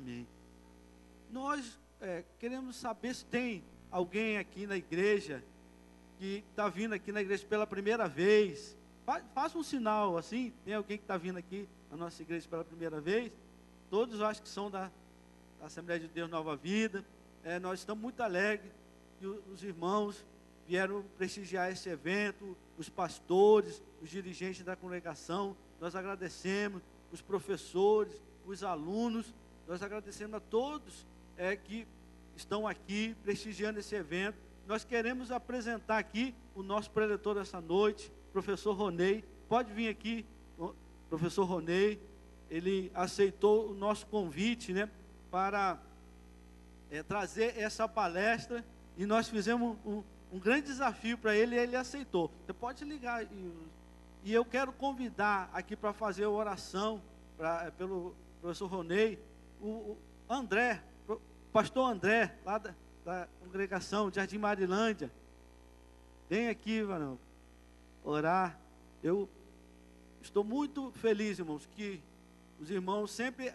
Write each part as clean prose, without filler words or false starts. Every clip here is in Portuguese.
Amém. Nós queremos saber se tem alguém aqui na igreja que está vindo aqui na igreja pela primeira vez. Faça um sinal assim. Tem alguém que está vindo aqui na nossa igreja pela primeira vez? Todos eu acho que são da Assembleia de Deus Nova Vida. Nós estamos muito alegres que os irmãos vieram prestigiar esse evento, os pastores, os dirigentes da congregação. Nós agradecemos os professores, os alunos. Nós agradecemos a todos que estão aqui prestigiando esse evento. Nós queremos apresentar aqui o nosso preletor dessa noite, professor Ronei. Pode vir aqui, professor Ronei. Ele aceitou o nosso convite, né, para trazer essa palestra, e nós fizemos um grande desafio para ele, e ele aceitou. Você pode ligar, e eu quero convidar aqui para fazer a oração pelo professor Ronei, o André, o pastor André, lá da congregação de Jardim Marilândia. Vem aqui, varão, orar. Eu estou muito feliz, irmãos, que os irmãos sempre,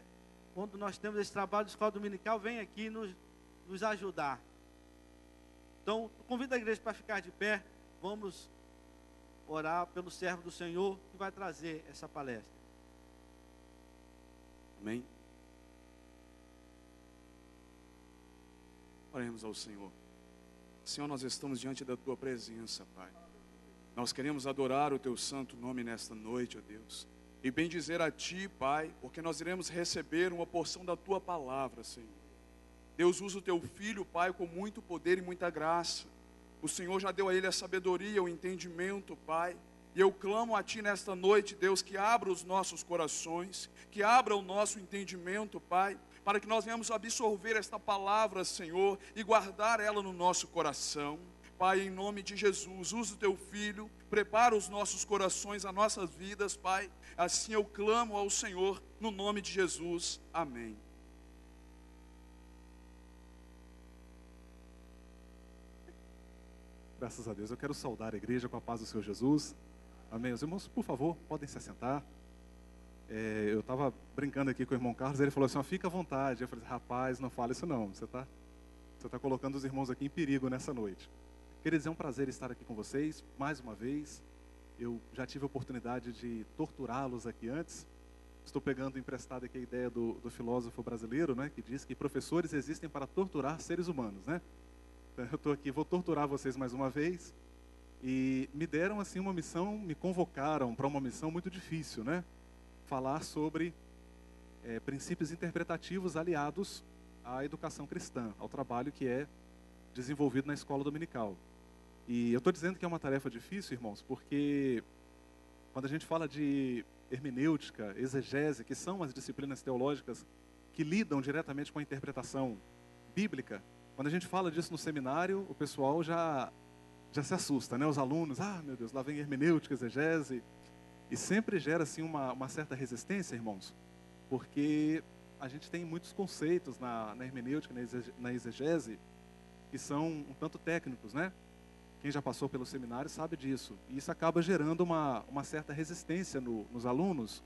quando nós temos esse trabalho de escola dominical, vêm aqui nos ajudar. Então, convido a igreja para ficar de pé. Vamos orar pelo servo do Senhor que vai trazer essa palestra. Amém. Oremos ao Senhor. Senhor, nós estamos diante da Tua presença, Pai. Nós queremos adorar o Teu santo nome nesta noite, ó Deus. E bendizer a Ti, Pai, porque nós iremos receber uma porção da Tua palavra, Senhor. Deus, usa o Teu Filho, Pai, com muito poder e muita graça. O Senhor já deu a Ele a sabedoria, o entendimento, Pai. E eu clamo a Ti nesta noite, Deus, que abra os nossos corações, que abra o nosso entendimento, Pai, para que nós venhamos absorver esta palavra, Senhor, e guardar ela no nosso coração. Pai, em nome de Jesus, usa o Teu Filho, prepara os nossos corações, as nossas vidas, Pai. Assim eu clamo ao Senhor, no nome de Jesus. Amém. Graças a Deus. Eu quero saudar a igreja com a paz do Senhor Jesus. Amém. Os irmãos, por favor, podem se assentar. Eu estava brincando aqui com o irmão Carlos, ele falou assim, fica à vontade. Eu falei, rapaz, não fala isso não. Você tá colocando os irmãos aqui em perigo nessa noite. Queridos, é um prazer estar aqui com vocês, mais uma vez. Eu já tive a oportunidade de torturá-los aqui antes. Estou pegando emprestado aqui a ideia do filósofo brasileiro, né, que diz que professores existem para torturar seres humanos, né? Então, eu estou aqui, vou torturar vocês mais uma vez. E me deram assim uma missão, me convocaram para uma missão muito difícil, né? Falar sobre princípios interpretativos aliados à educação cristã, ao trabalho que é desenvolvido na escola dominical. E eu estou dizendo que é uma tarefa difícil, irmãos, porque quando a gente fala de hermenêutica, exegese, que são as disciplinas teológicas que lidam diretamente com a interpretação bíblica, quando a gente fala disso no seminário, o pessoal já se assusta, né? Os alunos, meu Deus, lá vem hermenêutica, exegese, e sempre gera assim uma certa resistência, irmãos, porque a gente tem muitos conceitos na hermenêutica, na exegese, que são um tanto técnicos, né? Quem já passou pelo seminário sabe disso. E isso acaba gerando uma certa resistência nos alunos.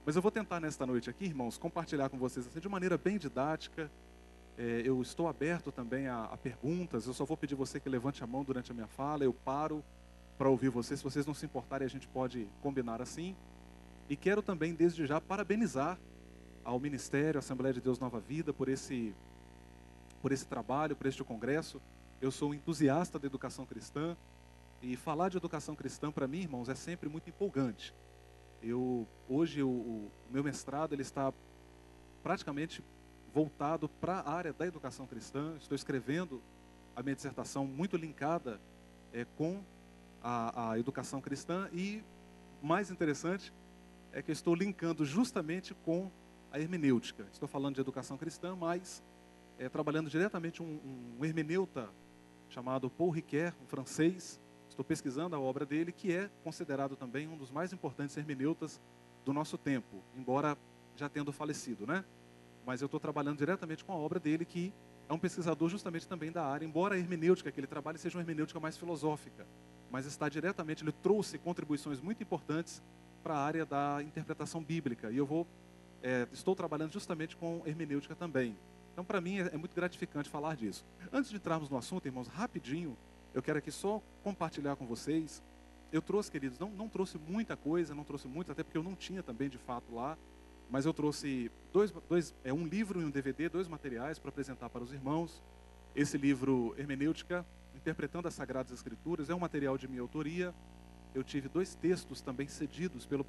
Mas eu vou tentar nesta noite aqui, irmãos, compartilhar com vocês assim, de maneira bem didática. Eu estou aberto também a perguntas. Eu só vou pedir você que levante a mão durante a minha fala. Eu paro para ouvir vocês. Se vocês não se importarem, a gente pode combinar assim. E quero também, desde já, parabenizar ao Ministério, à Assembleia de Deus Nova Vida, por esse trabalho, por este congresso. Eu sou um entusiasta da educação cristã, e falar de educação cristã para mim, irmãos, é sempre muito empolgante. Hoje o meu mestrado ele está praticamente voltado para a área da educação cristã. Estou escrevendo a minha dissertação muito linkada com a educação cristã, e mais interessante é que eu estou linkando justamente com a hermenêutica. Estou falando de educação cristã, mas trabalhando diretamente um hermeneuta chamado Paul Ricoeur, um francês. Estou pesquisando a obra dele, que é considerado também um dos mais importantes hermeneutas do nosso tempo, embora já tendo falecido, né? Mas eu estou trabalhando diretamente com a obra dele, que é um pesquisador justamente também da área, embora a hermenêutica que ele trabalha seja uma hermenêutica mais filosófica, mas está diretamente, ele trouxe contribuições muito importantes para a área da interpretação bíblica, e eu vou estou trabalhando justamente com hermenêutica também. Então, para mim, é muito gratificante falar disso. Antes de entrarmos no assunto, irmãos, rapidinho, eu quero aqui só compartilhar com vocês. Eu trouxe, queridos, não trouxe muita coisa, não trouxe muito, até porque eu não tinha também, de fato, lá. Mas eu trouxe um livro e um DVD, 2 materiais para apresentar para os irmãos. Esse livro, Hermenêutica, Interpretando as Sagradas Escrituras, é um material de minha autoria. Eu tive 2 textos também cedidos pelo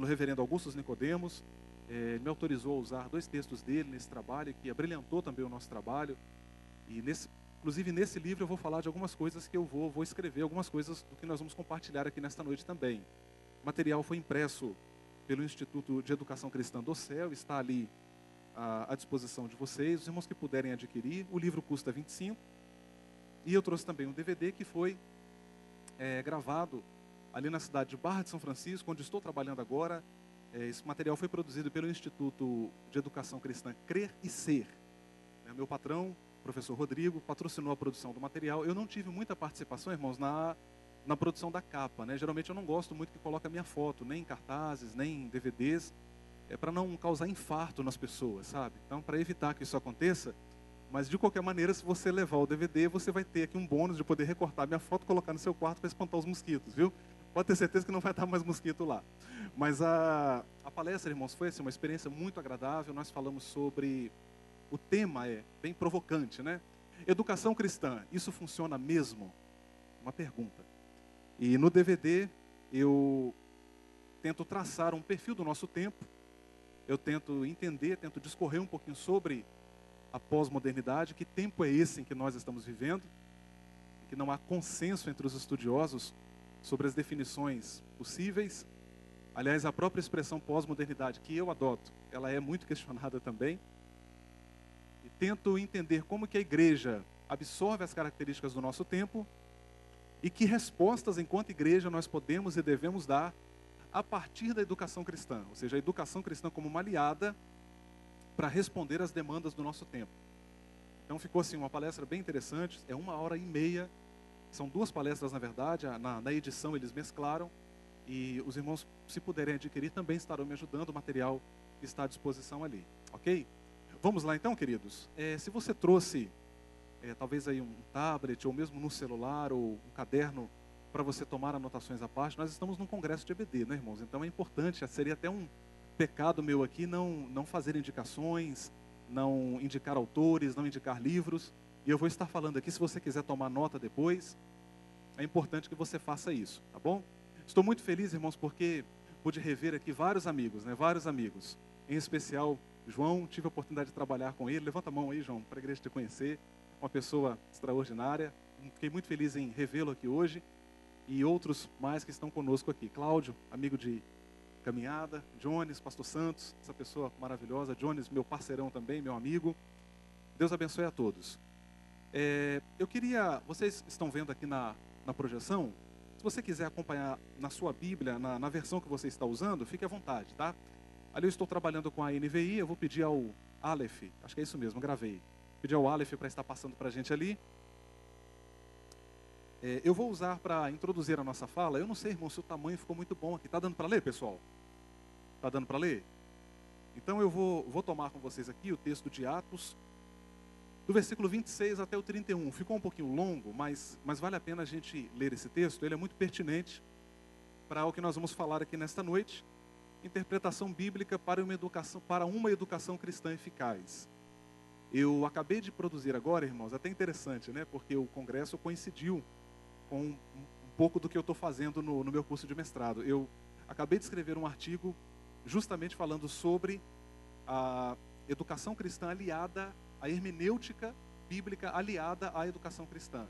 reverendo Augusto Nicodemos. Ele me autorizou a usar 2 textos dele nesse trabalho, que abrilhantou também o nosso trabalho. E inclusive nesse livro eu vou falar de algumas coisas que eu vou escrever, algumas coisas do que nós vamos compartilhar aqui nesta noite também. O material foi impresso pelo Instituto de Educação Cristã do Céu, está ali à disposição de vocês, os irmãos que puderem adquirir. O livro custa 25. E eu trouxe também um DVD que foi gravado ali na cidade de Barra de São Francisco, onde estou trabalhando agora. Esse material foi produzido pelo Instituto de Educação Cristã Crer e Ser. Meu patrão, o professor Rodrigo, patrocinou a produção do material. Eu não tive muita participação, irmãos, na produção da capa, né? Geralmente eu não gosto muito que coloque a minha foto, nem em cartazes, nem em DVDs, para não causar infarto nas pessoas, sabe? Então, para evitar que isso aconteça, mas de qualquer maneira, se você levar o DVD, você vai ter aqui um bônus de poder recortar minha foto e colocar no seu quarto para espantar os mosquitos, viu? Pode ter certeza que não vai estar mais mosquito lá. Mas a palestra, irmãos, foi assim, uma experiência muito agradável. Nós falamos sobre... O tema é bem provocante, né? Educação cristã, isso funciona mesmo? Uma pergunta. E no DVD, eu tento traçar um perfil do nosso tempo. Eu tento entender, tento discorrer um pouquinho sobre a pós-modernidade. Que tempo é esse em que nós estamos vivendo? Que não há consenso entre os estudiosos sobre as definições possíveis. Aliás, a própria expressão pós-modernidade que eu adoto, ela é muito questionada também. E tento entender como que a igreja absorve as características do nosso tempo e que respostas, enquanto igreja, nós podemos e devemos dar a partir da educação cristã. Ou seja, a educação cristã como uma aliada para responder às demandas do nosso tempo. Então ficou assim uma palestra bem interessante, é 1h30, são 2 palestras na verdade, na edição eles mesclaram, e os irmãos, se puderem adquirir, também estarão me ajudando, o material está à disposição ali, ok? Vamos lá então, queridos. Se você trouxe, talvez aí um tablet, ou mesmo no celular, ou um caderno, para você tomar anotações à parte, nós estamos num congresso de EBD, né, irmãos? Então é importante, seria até um pecado meu aqui não fazer indicações, não indicar autores, não indicar livros, e eu vou estar falando aqui, se você quiser tomar nota depois, é importante que você faça isso, tá bom? Estou muito feliz, irmãos, porque pude rever aqui vários amigos, né? Vários amigos, em especial João, tive a oportunidade de trabalhar com ele. Levanta a mão aí, João, para a igreja te conhecer, uma pessoa extraordinária. Fiquei muito feliz em revê-lo aqui hoje, e outros mais que estão conosco aqui. Cláudio, amigo de caminhada, Jones, pastor Santos, essa pessoa maravilhosa, Jones, meu parceirão também, meu amigo. Deus abençoe a todos. Eu queria, vocês estão vendo aqui na projeção, se você quiser acompanhar na sua Bíblia, na versão que você está usando, fique à vontade, tá? Ali eu estou trabalhando com a NVI, eu vou pedir ao Aleph, acho que é isso mesmo, gravei. Pedir ao Aleph para estar passando para a gente ali. Eu vou usar para introduzir a nossa fala, eu não sei, irmão, se o tamanho ficou muito bom aqui. Está dando para ler, pessoal? Está dando para ler? Então eu vou tomar com vocês aqui o texto de Atos, do versículo 26 até o 31. Ficou um pouquinho longo, mas vale a pena a gente ler esse texto. Ele é muito pertinente para o que nós vamos falar aqui nesta noite. Interpretação bíblica para uma educação cristã eficaz. Eu acabei de produzir agora, irmãos, até interessante, né? Porque o congresso coincidiu com um pouco do que eu estou fazendo no meu curso de mestrado. Eu acabei de escrever um artigo justamente falando sobre a educação cristã aliada à hermenêutica bíblica aliada à educação cristã.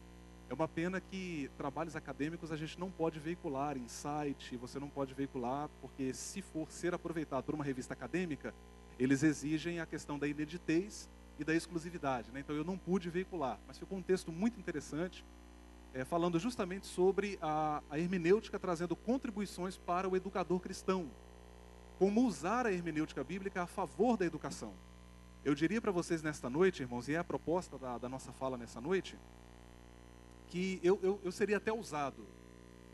É uma pena que trabalhos acadêmicos a gente não pode veicular em site, você não pode veicular, porque se for ser aproveitado por uma revista acadêmica, eles exigem a questão da ineditez e da exclusividade, né? Então eu não pude veicular, mas ficou um texto muito interessante, falando justamente sobre a hermenêutica, trazendo contribuições para o educador cristão, como usar a hermenêutica bíblica a favor da educação. Eu diria para vocês nesta noite, irmãos, e é a proposta da nossa fala nessa noite, que eu seria até ousado.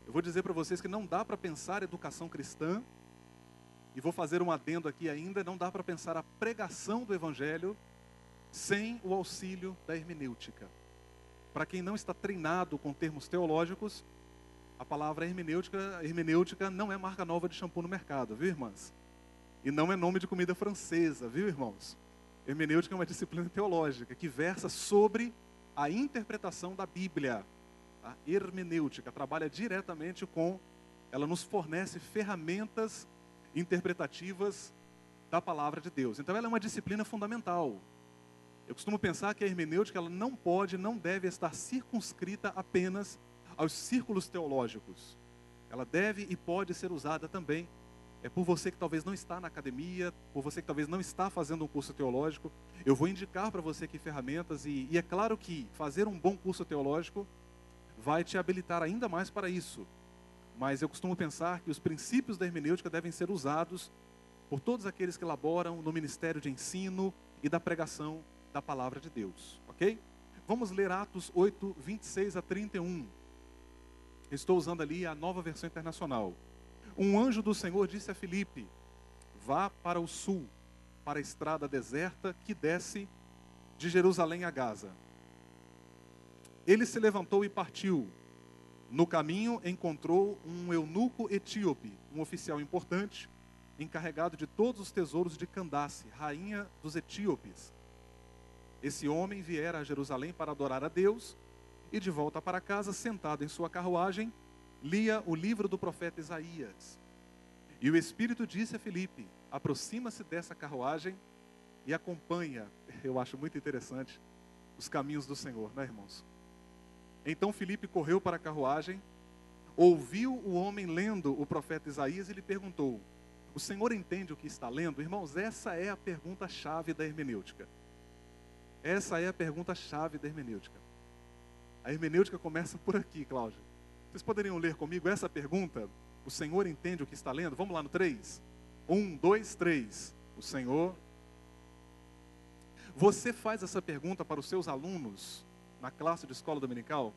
Eu vou dizer para vocês que não dá para pensar educação cristã e vou fazer um adendo aqui ainda, não dá para pensar a pregação do Evangelho sem o auxílio da hermenêutica. Para quem não está treinado com termos teológicos, a palavra hermenêutica não é marca nova de shampoo no mercado, viu, irmãs? E não é nome de comida francesa, viu, irmãos? Hermenêutica é uma disciplina teológica que versa sobre a interpretação da Bíblia. A hermenêutica trabalha diretamente com, ela nos fornece ferramentas interpretativas da palavra de Deus. Então ela é uma disciplina fundamental. Eu costumo pensar que a hermenêutica ela não pode, não deve estar circunscrita apenas aos círculos teológicos. Ela deve e pode ser usada também por você que talvez não está na academia, por você que talvez não está fazendo um curso teológico. Eu vou indicar para você aqui ferramentas e é claro que fazer um bom curso teológico vai te habilitar ainda mais para isso. Mas eu costumo pensar que os princípios da hermenêutica devem ser usados por todos aqueles que laboram no ministério de ensino e da pregação da palavra de Deus, ok? Vamos ler Atos 8, 26 a 31. Estou usando ali a Nova Versão Internacional. Um anjo do Senhor disse a Filipe: vá para o sul, para a estrada deserta que desce de Jerusalém a Gaza. Ele se levantou e partiu. No caminho encontrou um eunuco etíope, um oficial importante, encarregado de todos os tesouros de Candace, rainha dos etíopes. Esse homem viera a Jerusalém para adorar a Deus e de volta para casa, sentado em sua carruagem, lia o livro do profeta Isaías. E o Espírito disse a Filipe: aproxima-se dessa carruagem e acompanha, eu acho muito interessante, os caminhos do Senhor, né, irmãos? Então Filipe correu para a carruagem, ouviu o homem lendo o profeta Isaías e lhe perguntou: o Senhor entende o que está lendo? Irmãos, essa é a pergunta-chave da hermenêutica. Essa é a pergunta-chave da hermenêutica. A hermenêutica começa por aqui, Cláudio. Vocês poderiam ler comigo essa pergunta? O Senhor entende o que está lendo? Vamos lá no 3. 1, 2, 3. O Senhor... Você faz essa pergunta para os seus alunos na classe de escola dominical?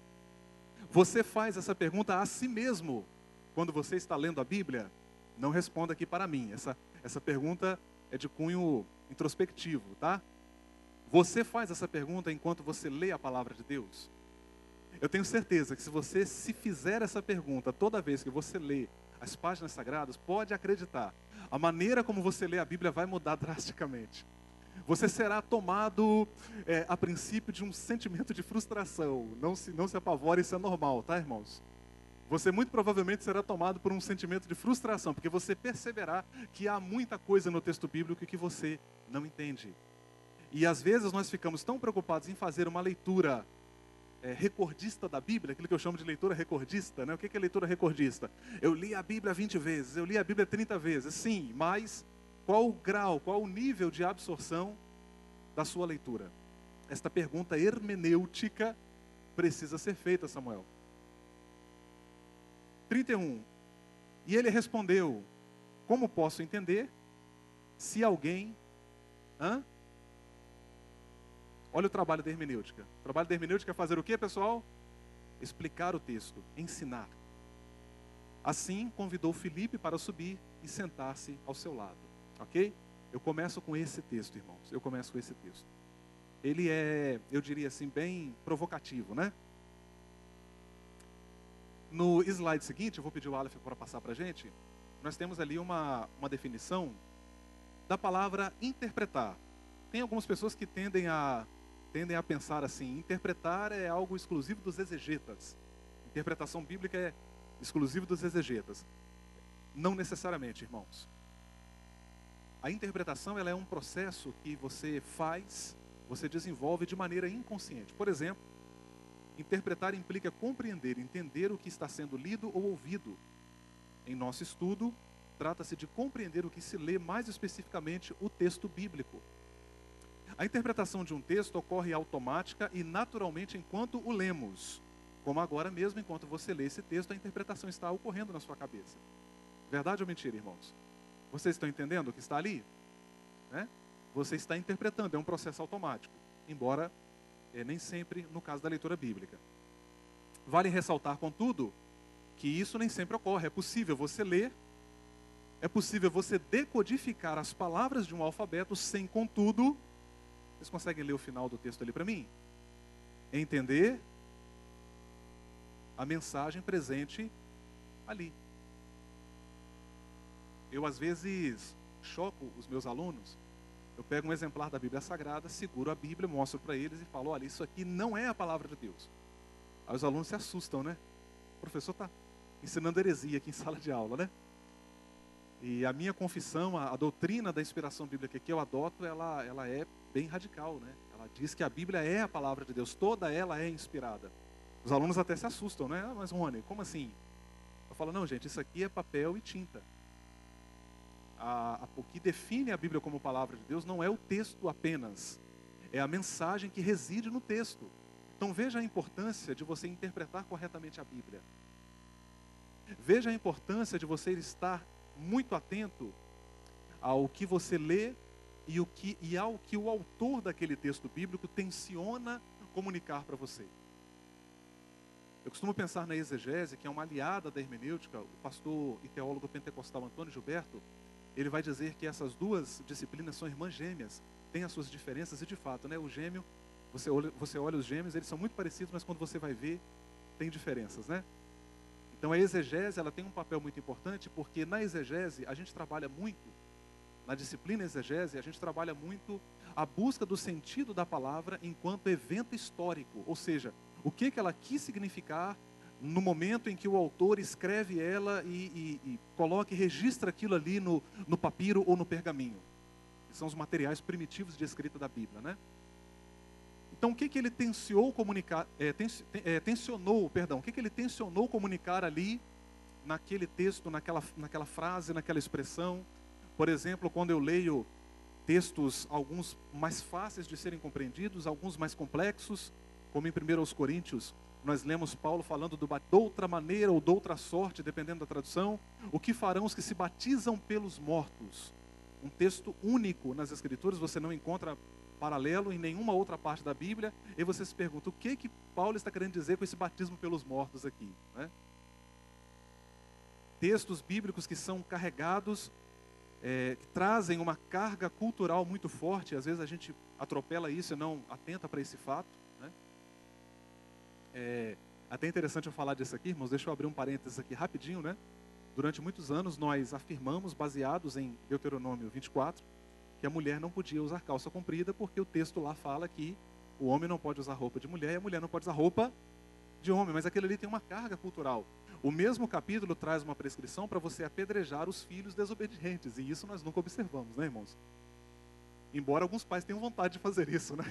Você faz essa pergunta a si mesmo quando você está lendo a Bíblia? Não responda aqui para mim. Essa pergunta é de cunho introspectivo, tá? Você faz essa pergunta enquanto você lê a palavra de Deus? Eu tenho certeza que se você se fizer essa pergunta toda vez que você lê as páginas sagradas, pode acreditar, a maneira como você lê a Bíblia vai mudar drasticamente. Você será tomado, a princípio, de um sentimento de frustração. Não se apavore, isso é normal, tá, irmãos? Você muito provavelmente será tomado por um sentimento de frustração, porque você perceberá que há muita coisa no texto bíblico que você não entende. E às vezes nós ficamos tão preocupados em fazer uma leitura recordista da Bíblia, aquilo que eu chamo de leitura recordista, né? O que é leitura recordista? Eu li a Bíblia 20 vezes, eu li a Bíblia 30 vezes, sim, mas qual o grau, qual o nível de absorção da sua leitura? Esta pergunta hermenêutica precisa ser feita, Samuel. 31. E ele respondeu: como posso entender se alguém... Olha o trabalho da hermenêutica. O trabalho da hermenêutica é fazer o quê, pessoal? Explicar o texto, ensinar. Assim, convidou Filipe para subir e sentar-se ao seu lado. Ok? Eu começo com esse texto, irmãos. Eu começo com esse texto. Ele é, eu diria assim, bem provocativo, né? No slide seguinte, eu vou pedir o Aleph para passar para a gente. Nós temos ali uma definição da palavra interpretar. Tem algumas pessoas que tendem a pensar assim: interpretar é algo exclusivo dos exegetas. Interpretação bíblica é exclusivo dos exegetas. Não necessariamente, irmãos. A interpretação ela é um processo que você faz, você desenvolve de maneira inconsciente. Por exemplo, interpretar implica compreender, entender o que está sendo lido ou ouvido. Em nosso estudo, trata-se de compreender o que se lê, mais especificamente o texto bíblico. A interpretação de um texto ocorre automática e naturalmente enquanto o lemos. Como agora mesmo, enquanto você lê esse texto, a interpretação está ocorrendo na sua cabeça. Verdade ou mentira, irmãos? Vocês estão entendendo o que está ali? Né? Você está interpretando, é um processo automático. Embora nem sempre no caso da leitura bíblica. Vale ressaltar, contudo, que isso nem sempre ocorre. É possível você ler é possível você decodificar as palavras de um alfabeto sem, contudo, vocês conseguem ler o final do texto ali para mim? Entender a mensagem presente ali. Eu, às vezes, choco os meus alunos. Eu pego um exemplar da Bíblia Sagrada, seguro a Bíblia, mostro para eles e falo: olha, isso aqui não é a palavra de Deus. Aí os alunos se assustam, né? O professor está ensinando heresia aqui em sala de aula, né? E a minha confissão, a doutrina da inspiração bíblica que eu adoto, ela é bem radical, né? Ela diz que a Bíblia é a palavra de Deus, toda ela é inspirada. Os alunos até se assustam, né? Ah, mas Rony, como assim? Eu falo: não, gente, isso aqui é papel e tinta. O que define a Bíblia como palavra de Deus não é o texto apenas, é a mensagem que reside no texto. Então veja a importância de você interpretar corretamente a Bíblia. Veja a importância de você estar muito atento ao que você lê e ao que o autor daquele texto bíblico tenciona comunicar para você. Eu costumo pensar na exegese, que é uma aliada da hermenêutica. O pastor e teólogo pentecostal Antônio Gilberto, ele vai dizer que essas duas disciplinas são irmãs gêmeas, têm as suas diferenças, e de fato, né, o gêmeo, você olha os gêmeos, eles são muito parecidos, mas quando você vai ver, tem diferenças, né? Então a exegese, ela tem um papel muito importante, porque na exegese a gente trabalha muito, na disciplina exegese, a gente trabalha muito a busca do sentido da palavra enquanto evento histórico, ou seja, o que ela quis significar no momento em que o autor escreve ela e coloca e registra aquilo ali no papiro ou no pergaminho. Que são os materiais primitivos de escrita da Bíblia, né? Então, o que ele tensionou comunicar ali, naquele texto, naquela frase, naquela expressão? Por exemplo, quando eu leio textos, alguns mais fáceis de serem compreendidos, alguns mais complexos, como em 1 Coríntios, nós lemos Paulo falando de outra maneira ou de outra sorte, dependendo da tradução, o que farão os que se batizam pelos mortos? Um texto único nas Escrituras, você não encontra paralelo em nenhuma outra parte da Bíblia, e você se pergunta, o que Paulo está querendo dizer com esse batismo pelos mortos aqui, né? Textos bíblicos que são carregados, que trazem uma carga cultural muito forte, às vezes a gente atropela isso e não atenta para esse fato, né? Até interessante eu falar disso aqui, irmãos, deixa eu abrir um parênteses aqui rapidinho, né? Durante muitos anos nós afirmamos, baseados em Deuteronômio 24, que a mulher não podia usar calça comprida, porque o texto lá fala que o homem não pode usar roupa de mulher e a mulher não pode usar roupa de homem, mas aquilo ali tem uma carga cultural. O mesmo capítulo traz uma prescrição para você apedrejar os filhos desobedientes, e isso nós nunca observamos, né, irmãos? Embora alguns pais tenham vontade de fazer isso, né?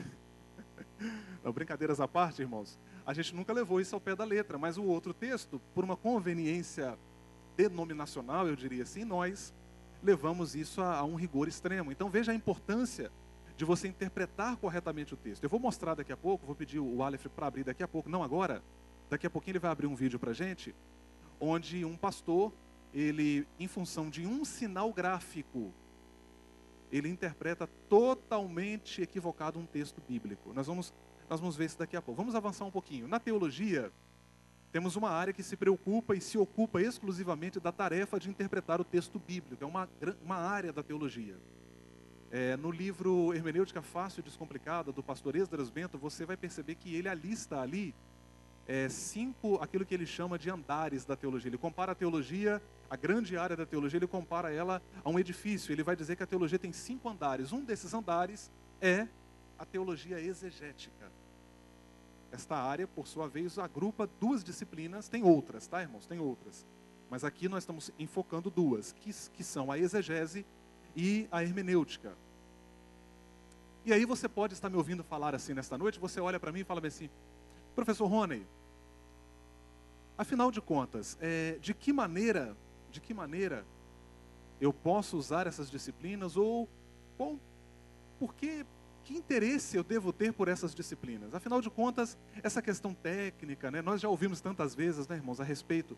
Não, brincadeiras à parte, irmãos, a gente nunca levou isso ao pé da letra, mas o outro texto, por uma conveniência denominacional, eu diria assim, nós levamos isso a um rigor extremo. Então veja a importância de você interpretar corretamente o texto. Eu vou mostrar daqui a pouco, vou pedir o Aleph para abrir daqui a pouco, não agora, daqui a pouquinho ele vai abrir um vídeo para a gente, onde um pastor, ele, em função de um sinal gráfico, ele interpreta totalmente equivocado um texto bíblico. Nós vamos ver isso daqui a pouco. Vamos avançar um pouquinho. Na teologia, temos uma área que se preocupa e se ocupa exclusivamente da tarefa de interpretar o texto bíblico. É uma área da teologia. No livro Hermenêutica Fácil e Descomplicada, do pastor Esdras Bento, você vai perceber que ele alista ali 5, aquilo que ele chama de andares da teologia. Ele compara a teologia, a grande área da teologia, ele compara ela a um edifício. Ele vai dizer que a teologia tem 5 andares. Um desses andares é a teologia exegética. Esta área, por sua vez, agrupa 2 disciplinas, tem outras, tá, irmãos? Tem outras. Mas aqui nós estamos enfocando 2, que são a exegese e a hermenêutica. E aí você pode estar me ouvindo falar assim nesta noite, você olha para mim e fala assim, professor Rony, afinal de contas, de que maneira eu posso usar essas disciplinas, ou que interesse eu devo ter por essas disciplinas? Afinal de contas, essa questão técnica, né, nós já ouvimos tantas vezes, né, irmãos, a respeito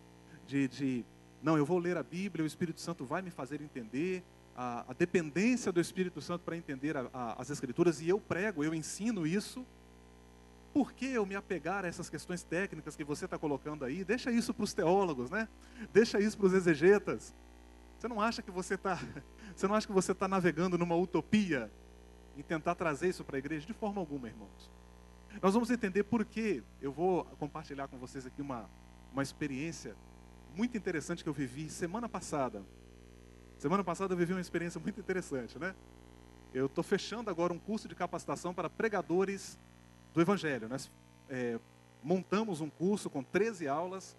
não, eu vou ler a Bíblia, o Espírito Santo vai me fazer entender, a dependência do Espírito Santo para entender as Escrituras, e eu prego, eu ensino isso. Por que eu me apegar a essas questões técnicas que você está colocando aí? Deixa isso para os teólogos, né? Deixa isso para os exegetas. Você não acha que você está navegando numa utopia em tentar trazer isso para a igreja? De forma alguma, irmãos. Nós vamos entender por quê. Eu vou compartilhar com vocês aqui uma experiência muito interessante que eu vivi semana passada. Semana passada eu vivi uma experiência muito interessante, né? Eu estou fechando agora um curso de capacitação para pregadores do Evangelho. Nós montamos um curso com 13 aulas,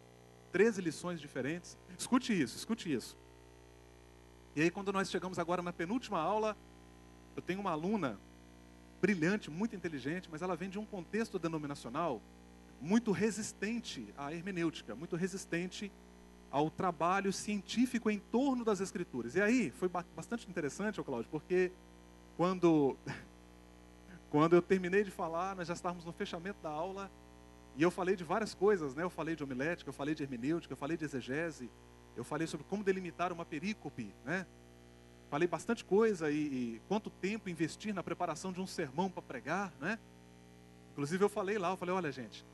13 lições diferentes. Escute isso. E aí, quando nós chegamos agora na penúltima aula, eu tenho uma aluna brilhante, muito inteligente, mas ela vem de um contexto denominacional muito resistente à hermenêutica, muito resistente ao trabalho científico em torno das Escrituras. E aí, foi bastante interessante, Cláudio, porque quando eu terminei de falar, nós já estávamos no fechamento da aula, e eu falei de várias coisas, né? Eu falei de homilética, eu falei de hermenêutica, eu falei de exegese, eu falei sobre como delimitar uma perícope, né? Falei bastante coisa e quanto tempo investir na preparação de um sermão para pregar, né? Inclusive eu falei, olha gente,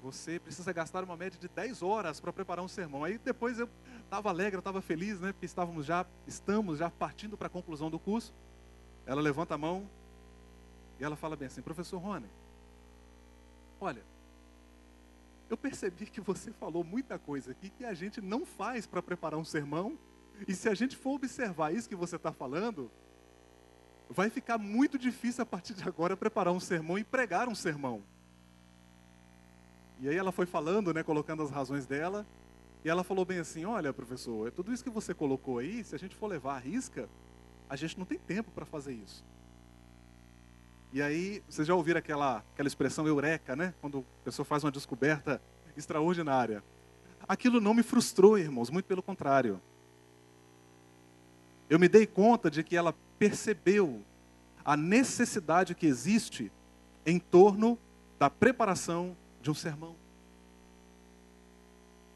você precisa gastar uma média de 10 horas para preparar um sermão. Aí depois eu estava alegre, eu estava feliz, né? Porque estamos já partindo para a conclusão do curso. Ela levanta a mão e ela fala bem assim: professor Rony, olha, eu percebi que você falou muita coisa aqui que a gente não faz para preparar um sermão. E se a gente for observar isso que você está falando, vai ficar muito difícil a partir de agora preparar um sermão e pregar um sermão. E aí ela foi falando, né, colocando as razões dela, e ela falou bem assim: olha, professor, tudo isso que você colocou aí, se a gente for levar à risca, a gente não tem tempo para fazer isso. E aí, vocês já ouviram aquela expressão eureka, né? Quando a pessoa faz uma descoberta extraordinária. Aquilo não me frustrou, irmãos, muito pelo contrário. Eu me dei conta de que ela percebeu a necessidade que existe em torno da preparação de um sermão.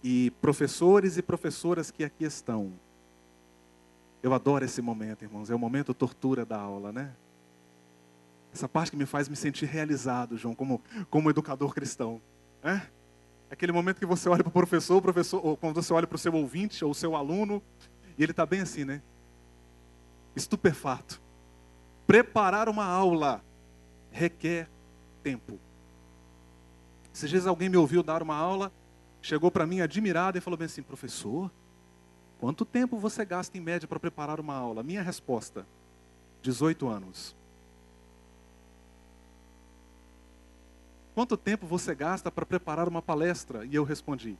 E professores e professoras que aqui estão, eu adoro esse momento, irmãos, é o momento tortura da aula, né? Essa parte que me faz me sentir realizado, João, como educador cristão, né? Aquele momento que você olha para o professor, ou quando você olha para o seu ouvinte, ou o seu aluno, e ele está bem assim, né? Estupefato. Preparar uma aula requer tempo. Esses dias alguém me ouviu dar uma aula, chegou para mim admirado e falou bem assim: professor, quanto tempo você gasta em média para preparar uma aula? Minha resposta: 18 anos. Quanto tempo você gasta para preparar uma palestra? E eu respondi: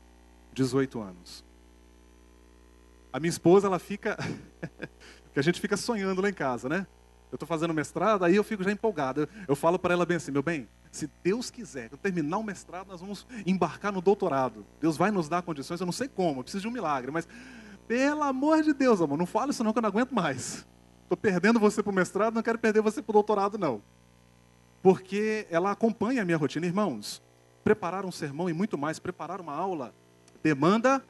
18 anos. A minha esposa, ela fica... que a gente fica sonhando lá em casa, né? Eu estou fazendo mestrado, aí eu fico já empolgado. Eu falo para ela bem assim: meu bem, se Deus quiser, eu terminar o mestrado, nós vamos embarcar no doutorado. Deus vai nos dar condições, eu não sei como, eu preciso de um milagre, mas pelo amor de Deus, amor, não fala isso não que eu não aguento mais. Estou perdendo você para o mestrado, não quero perder você para o doutorado não. Porque ela acompanha a minha rotina. Irmãos, preparar um sermão e muito mais, preparar uma aula, demanda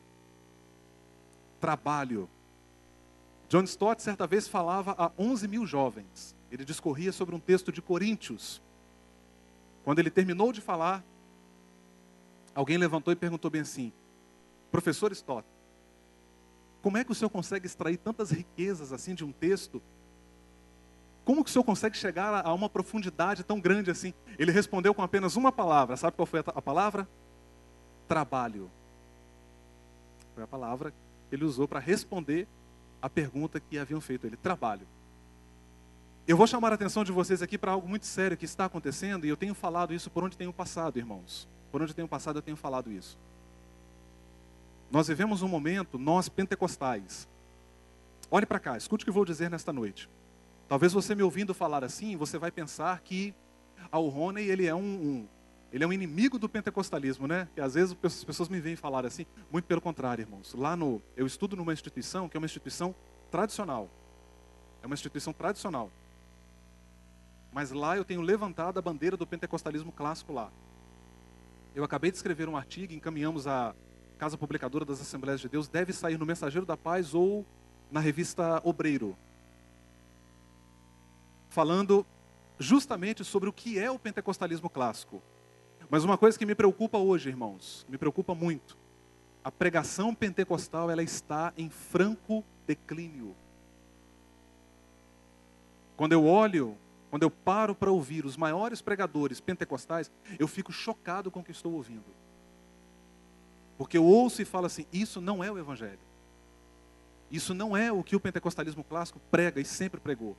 trabalho. John Stott, certa vez, falava a 11 mil jovens. Ele discorria sobre um texto de Coríntios. Quando ele terminou de falar, alguém levantou e perguntou bem assim: professor Stott, como é que o senhor consegue extrair tantas riquezas assim de um texto? Como que o senhor consegue chegar a uma profundidade tão grande assim? Ele respondeu com apenas uma palavra. Sabe qual foi a palavra? Trabalho. Foi a palavra que ele usou para responder a pergunta que haviam feito ele: trabalho. Eu vou chamar a atenção de vocês aqui para algo muito sério que está acontecendo, e eu tenho falado isso por onde tenho passado, irmãos. Por onde tenho passado, eu tenho falado isso. Nós vivemos um momento, nós pentecostais. Olhe para cá, escute o que eu vou dizer nesta noite. Talvez você me ouvindo falar assim, você vai pensar que o Rony, ele é um inimigo do pentecostalismo, né? E às vezes as pessoas me vêm falar assim. Muito pelo contrário, irmãos. Eu estudo numa instituição que é uma instituição tradicional. É uma instituição tradicional. Mas lá eu tenho levantado a bandeira do pentecostalismo clássico lá. Eu acabei de escrever um artigo, encaminhamos à Casa Publicadora das Assembleias de Deus, deve sair no Mensageiro da Paz ou na revista Obreiro, falando justamente sobre o que é o pentecostalismo clássico. Mas uma coisa que me preocupa hoje, irmãos, me preocupa muito. a pregação pentecostal ela está em franco declínio. Quando eu paro para ouvir os maiores pregadores pentecostais, eu fico chocado com o que estou ouvindo. Porque eu ouço e falo assim, isso não é o evangelho. Isso não é o que o pentecostalismo clássico prega e sempre pregou.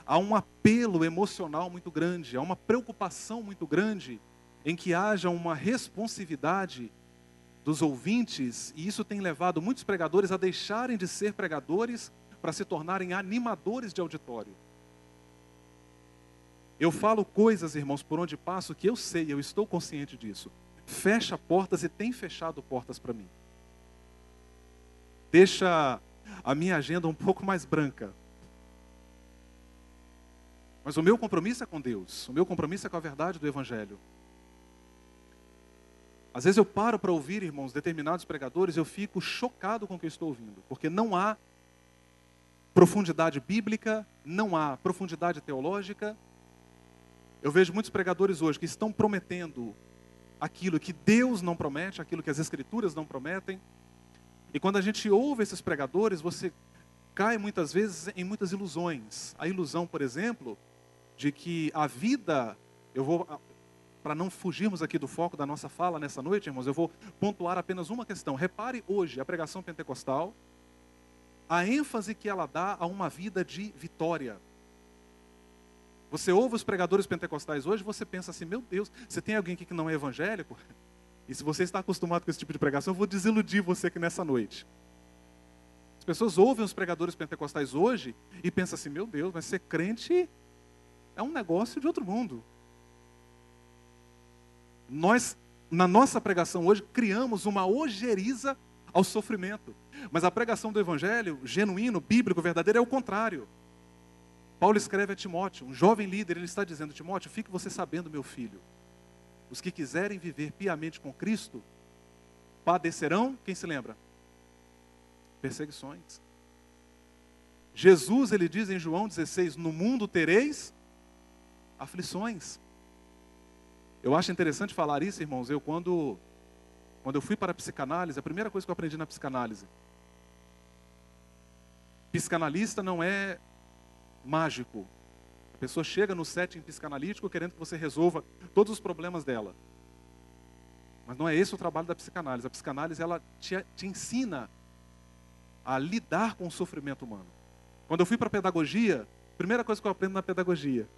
Há um apelo emocional muito grande, há uma preocupação muito grande em que haja uma responsividade dos ouvintes, e isso tem levado muitos pregadores a deixarem de ser pregadores para se tornarem animadores de auditório. Eu falo coisas, irmãos, por onde passo, que eu sei, eu estou consciente disso. Fecha portas e tem fechado portas para mim. Deixa a minha agenda um pouco mais branca. Mas o meu compromisso é com Deus, o meu compromisso é com a verdade do Evangelho. Às vezes eu paro para ouvir, irmãos, determinados pregadores, eu fico chocado com o que eu estou ouvindo, porque não há profundidade bíblica, não há profundidade teológica. Eu vejo muitos pregadores hoje que estão prometendo aquilo que Deus não promete, aquilo que as Escrituras não prometem. E quando a gente ouve esses pregadores, você cai muitas vezes em muitas ilusões. A ilusão, por exemplo, de que a vida, para não fugirmos aqui do foco da nossa fala nessa noite, irmãos, eu vou pontuar apenas uma questão. Repare hoje a pregação pentecostal, a ênfase que ela dá a uma vida de vitória. Você ouve os pregadores pentecostais hoje, você pensa assim, meu Deus, você tem alguém aqui que não é evangélico? E se você está acostumado com esse tipo de pregação, eu vou desiludir você aqui nessa noite. As pessoas ouvem os pregadores pentecostais hoje e pensam assim, meu Deus, mas ser crente é um negócio de outro mundo. Nós, na nossa pregação hoje, criamos uma ojeriza ao sofrimento. Mas a pregação do evangelho, genuíno, bíblico, verdadeiro, é o contrário. Paulo escreve a Timóteo, um jovem líder, ele está dizendo, Timóteo, fique você sabendo, meu filho, os que quiserem viver piamente com Cristo, padecerão, quem se lembra? Perseguições. Jesus, ele diz em João 16, no mundo tereis aflições. Eu acho interessante falar isso, irmãos. Quando eu fui para a psicanálise, a primeira coisa que eu aprendi na psicanálise, psicanalista não é mágico. A pessoa chega no setting psicanalítico querendo que você resolva todos os problemas dela. Mas não é esse o trabalho da psicanálise. A psicanálise, ela te ensina a lidar com o sofrimento humano. Quando eu fui para a pedagogia, a primeira coisa que eu aprendo na pedagogia,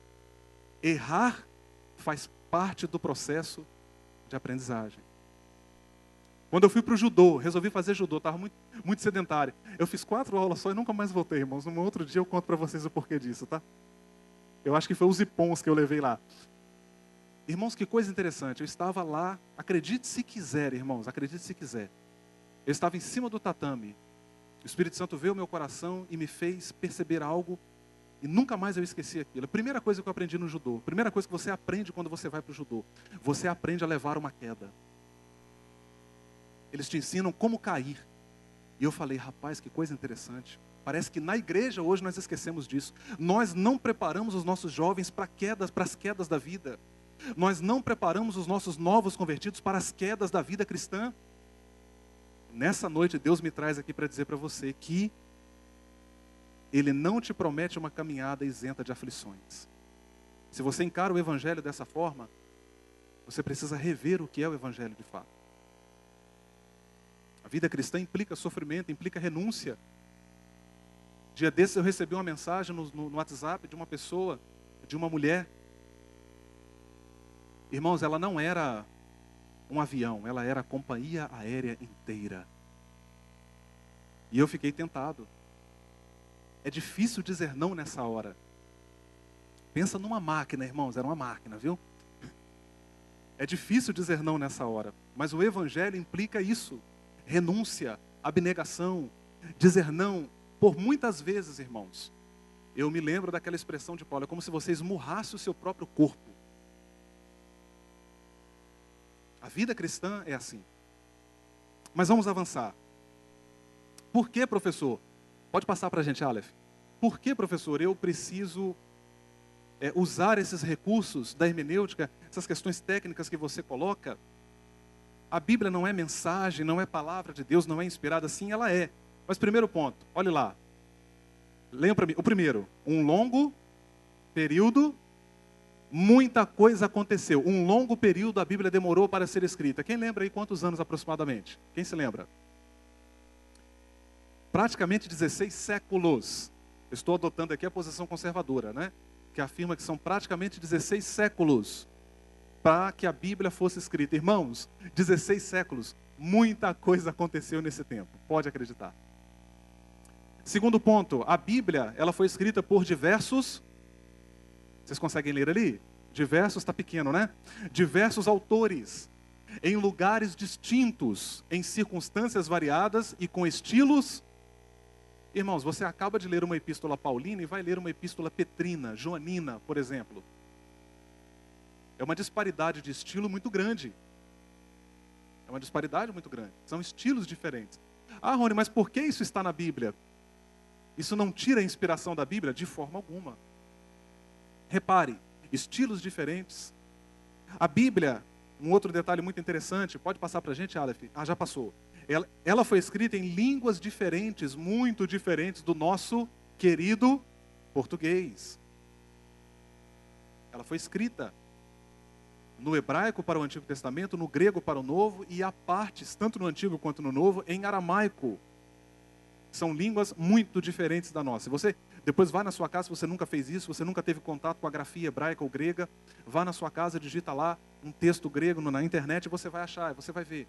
errar faz parte do processo de aprendizagem. Quando eu fui para o judô, resolvi fazer judô, estava muito sedentário. Eu fiz 4 aulas só e nunca mais voltei, irmãos. Num outro dia eu conto para vocês o porquê disso, tá? Eu acho que foi os ipons que eu levei lá. Irmãos, que coisa interessante. Eu estava lá, acredite se quiser, irmãos, acredite se quiser. Eu estava em cima do tatame. O Espírito Santo veio ao meu coração e me fez perceber algo e nunca mais eu esqueci aquilo. A primeira coisa que eu aprendi no judô, a primeira coisa que você aprende quando você vai para o judô, você aprende a levar uma queda. Eles te ensinam como cair. E eu falei, rapaz, que coisa interessante. Parece que na igreja hoje nós esquecemos disso. Nós não preparamos os nossos jovens para as quedas da vida. Nós não preparamos os nossos novos convertidos para as quedas da vida cristã. Nessa noite, Deus me traz aqui para dizer para você que Ele não te promete uma caminhada isenta de aflições. Se você encara o Evangelho dessa forma, você precisa rever o que é o Evangelho de fato. A vida cristã implica sofrimento, implica renúncia. Dia desses eu recebi uma mensagem no WhatsApp de uma pessoa, de uma mulher. Irmãos, ela não era um avião, ela era a companhia aérea inteira. E eu fiquei tentado. É difícil dizer não nessa hora. Pensa numa máquina, irmãos, era uma máquina, viu? É difícil dizer não nessa hora, mas o Evangelho implica isso. Renúncia, abnegação, dizer não. Por muitas vezes, irmãos, eu me lembro daquela expressão de Paulo, é como se você esmurrasse o seu próprio corpo. A vida cristã é assim. Mas vamos avançar. Por que, professor? Pode passar para a gente, Aleph. Por que, professor, eu preciso usar esses recursos da hermenêutica, essas questões técnicas que você coloca? a Bíblia não é mensagem, não é palavra de Deus, não é inspirada, sim, ela é. Mas primeiro ponto, olhe lá. Leiam para mim. O primeiro, um longo período, muita coisa aconteceu. Um longo período a Bíblia demorou para ser escrita. Quem lembra aí quantos anos aproximadamente? Quem se lembra? Praticamente 16 séculos. Estou adotando aqui a posição conservadora, né? Que afirma que são praticamente 16 séculos para que a Bíblia fosse escrita. Irmãos, 16 séculos, muita coisa aconteceu nesse tempo. Pode acreditar. Segundo ponto, a Bíblia, ela foi escrita por diversos, vocês conseguem ler ali? Diversos, está pequeno, né? Diversos autores, em lugares distintos, em circunstâncias variadas e com estilos. Irmãos, você acaba de ler uma epístola paulina e vai ler uma epístola petrina, joanina, por exemplo. É uma disparidade de estilo muito grande. É uma disparidade muito grande. São estilos diferentes. Ah, Rony, mas por que isso está na Bíblia? Isso não tira a inspiração da Bíblia? De forma alguma. Repare, estilos diferentes. A Bíblia, um outro detalhe muito interessante, pode passar para a gente, Aleph? Ah, já passou. Ela foi escrita em línguas diferentes, muito diferentes do nosso querido português. Ela foi escrita no hebraico para o Antigo Testamento, no grego para o Novo, e há partes, tanto no Antigo quanto no Novo, em aramaico. São línguas muito diferentes da nossa. Você depois vá na sua casa, se você nunca fez isso, você nunca teve contato com a grafia hebraica ou grega, vá na sua casa, digita lá um texto grego na internet e você vai achar, você vai ver.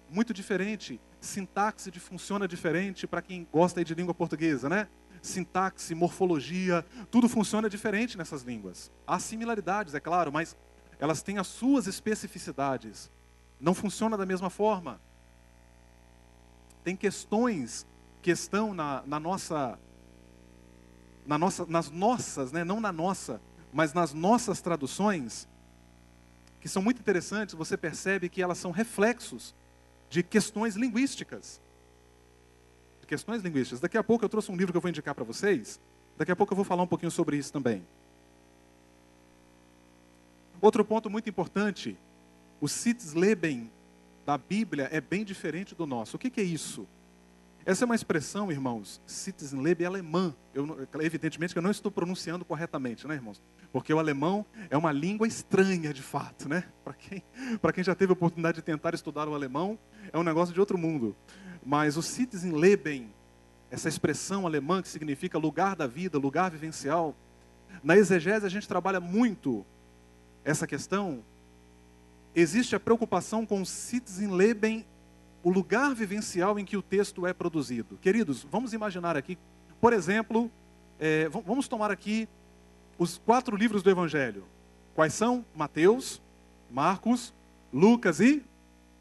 Muito diferente, sintaxe funciona diferente para quem gosta aí de língua portuguesa, né? Sintaxe, morfologia, tudo funciona diferente nessas línguas. Há similaridades, é claro, mas elas têm as suas especificidades. Não funciona da mesma forma. Tem questões que estão nas nossas, né? Não na nossa, mas nas nossas traduções, que são muito interessantes. Você percebe que elas são reflexos de questões linguísticas. Daqui a pouco eu trouxe um livro que eu vou indicar para vocês. Daqui a pouco eu vou falar um pouquinho sobre isso também. Outro ponto muito importante, o Sitzleben da Bíblia é bem diferente do nosso. O que é isso? Essa é uma expressão, irmãos, Sitzleben alemã. Evidentemente que eu não estou pronunciando corretamente, né, irmãos? Porque o alemão é uma língua estranha, de fato, né? Para quem já teve a oportunidade de tentar estudar o alemão, é um negócio de outro mundo. Mas o Sitzleben, essa expressão alemã que significa lugar da vida, lugar vivencial, na exegese a gente trabalha muito essa questão. Existe a preocupação com o Sitzleben, o lugar vivencial em que o texto é produzido. Queridos, vamos imaginar aqui, por exemplo, vamos tomar aqui os 4 livros do Evangelho. Quais são? Mateus, Marcos, Lucas e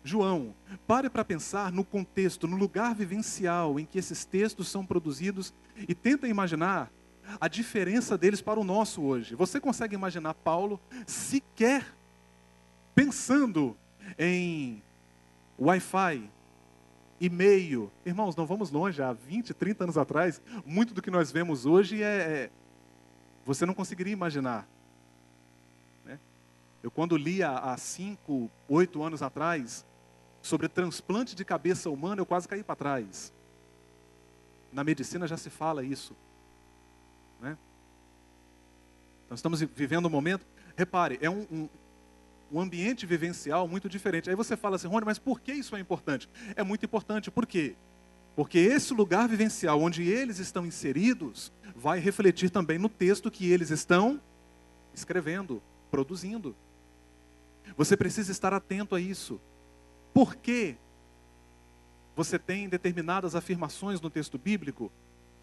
João. Pare para pensar no contexto, no lugar vivencial em que esses textos são produzidos e tenta imaginar a diferença deles para o nosso hoje. Você consegue imaginar Paulo sequer pensando em Wi-Fi, e-mail? Irmãos, não vamos longe, há 20, 30 anos atrás, muito do que nós vemos hoje você não conseguiria imaginar. Né? Eu quando li há 5, 8 anos atrás, sobre transplante de cabeça humana, eu quase caí para trás. Na medicina já se fala isso. Né? Nós estamos vivendo um momento, repare, é um ambiente vivencial muito diferente. Aí você fala assim, Rony, mas por que isso é importante? É muito importante, por quê? Porque esse lugar vivencial onde eles estão inseridos vai refletir também no texto que eles estão escrevendo, produzindo. Você precisa estar atento a isso. Por que você tem determinadas afirmações no texto bíblico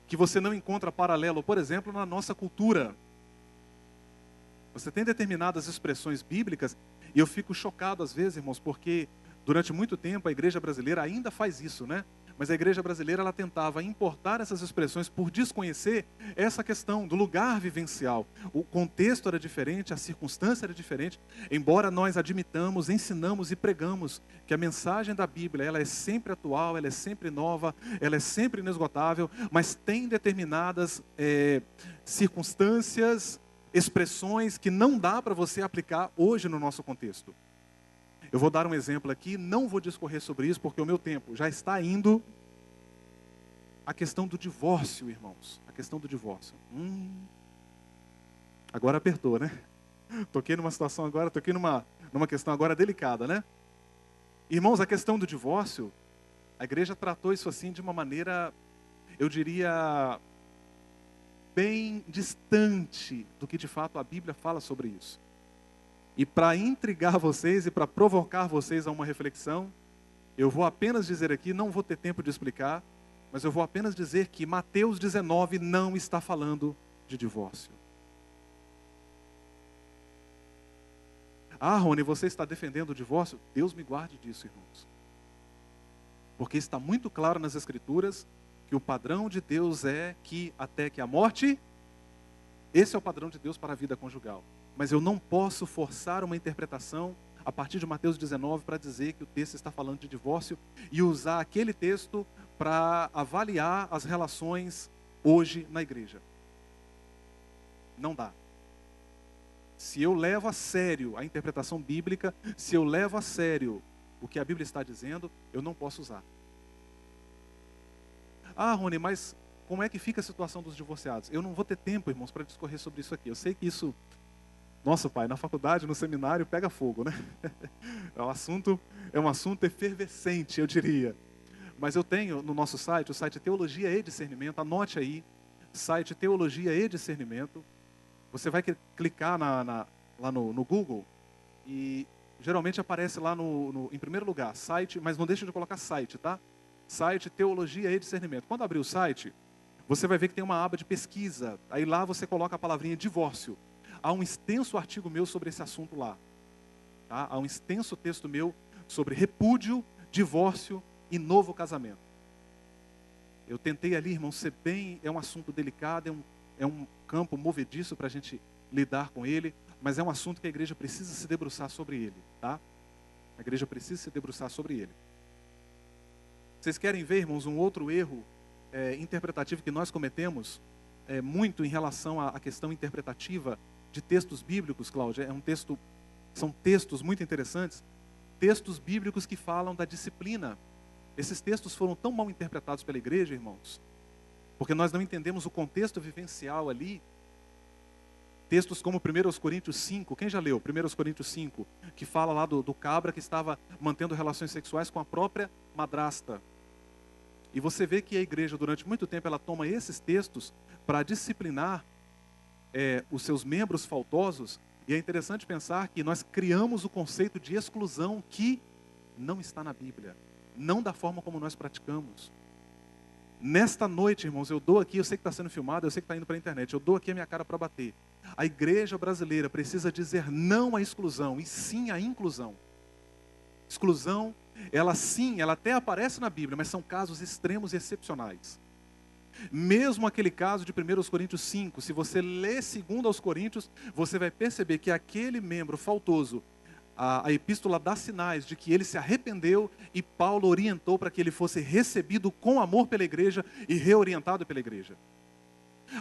que você não encontra paralelo, por exemplo, na nossa cultura? Você tem determinadas expressões bíblicas, e eu fico chocado às vezes, irmãos, porque durante muito tempo a igreja brasileira ainda faz isso, né? Mas a igreja brasileira, ela tentava importar essas expressões por desconhecer essa questão do lugar vivencial. O contexto era diferente, a circunstância era diferente, embora nós admitamos, ensinamos e pregamos que a mensagem da Bíblia, ela é sempre atual, ela é sempre nova, ela é sempre inesgotável, mas tem determinadas circunstâncias, expressões que não dá para você aplicar hoje no nosso contexto. Eu vou dar um exemplo aqui, não vou discorrer sobre isso, porque o meu tempo já está indo. A questão do divórcio, irmãos. A questão do divórcio. Agora apertou, né? Toquei numa situação agora, toquei numa questão agora delicada, né? Irmãos, a questão do divórcio, a igreja tratou isso assim de uma maneira, eu diria, bem distante do que de fato a Bíblia fala sobre isso. E para intrigar vocês e para provocar vocês a uma reflexão, eu vou apenas dizer aqui, não vou ter tempo de explicar, mas eu vou apenas dizer que Mateus 19 não está falando de divórcio. Ah, Rony, você está defendendo o divórcio? Deus me guarde disso, irmãos. Porque está muito claro nas Escrituras que o padrão de Deus é que até que a morte, esse é o padrão de Deus para a vida conjugal. Mas eu não posso forçar uma interpretação a partir de Mateus 19 para dizer que o texto está falando de divórcio e usar aquele texto para avaliar as relações hoje na igreja. Não dá. Se eu levo a sério a interpretação bíblica, se eu levo a sério o que a Bíblia está dizendo, eu não posso usar. Ah, Rony, mas como é que fica a situação dos divorciados? Eu não vou ter tempo, irmãos, para discorrer sobre isso aqui. Eu sei que isso, nossa, pai, na faculdade, no seminário, pega fogo, né? É um assunto efervescente, eu diria. Mas eu tenho no nosso site, o site Teologia e Discernimento, anote aí, site Teologia e Discernimento. Você vai clicar lá no Google e geralmente aparece lá em primeiro lugar, site, mas não deixa de colocar site, tá? Site Teologia e Discernimento. Quando abrir o site, você vai ver que tem uma aba de pesquisa. Aí lá você coloca a palavrinha divórcio. Há um extenso artigo meu sobre esse assunto lá. Tá? Há um extenso texto meu sobre repúdio, divórcio e novo casamento. Eu tentei ali, irmão, ser bem... É um assunto delicado, é um campo movediço para a gente lidar com ele, mas é um assunto que a igreja precisa se debruçar sobre ele, tá? A igreja precisa se debruçar sobre ele. Vocês querem ver, irmãos, um outro erro interpretativo que nós cometemos muito em relação à questão interpretativa de textos bíblicos, Cláudia? São textos muito interessantes, textos bíblicos que falam da disciplina. Esses textos foram tão mal interpretados pela igreja, irmãos, porque nós não entendemos o contexto vivencial ali. Textos como 1 Coríntios 5, quem já leu 1 Coríntios 5, que fala lá do cabra que estava mantendo relações sexuais com a própria madrasta. E você vê que a igreja, durante muito tempo, ela toma esses textos para disciplinar os seus membros faltosos. E é interessante pensar que nós criamos o conceito de exclusão que não está na Bíblia, não da forma como nós praticamos. Nesta noite, irmãos, eu sei que está sendo filmado, eu sei que está indo para a internet, eu dou aqui a minha cara para bater. A igreja brasileira precisa dizer não à exclusão, e sim à inclusão. Exclusão, ela até aparece na Bíblia, mas são casos extremos e excepcionais. Mesmo aquele caso de 1 Coríntios 5, se você ler 2 Coríntios, você vai perceber que aquele membro faltoso, a epístola dá sinais de que ele se arrependeu e Paulo orientou para que ele fosse recebido com amor pela igreja e reorientado pela igreja.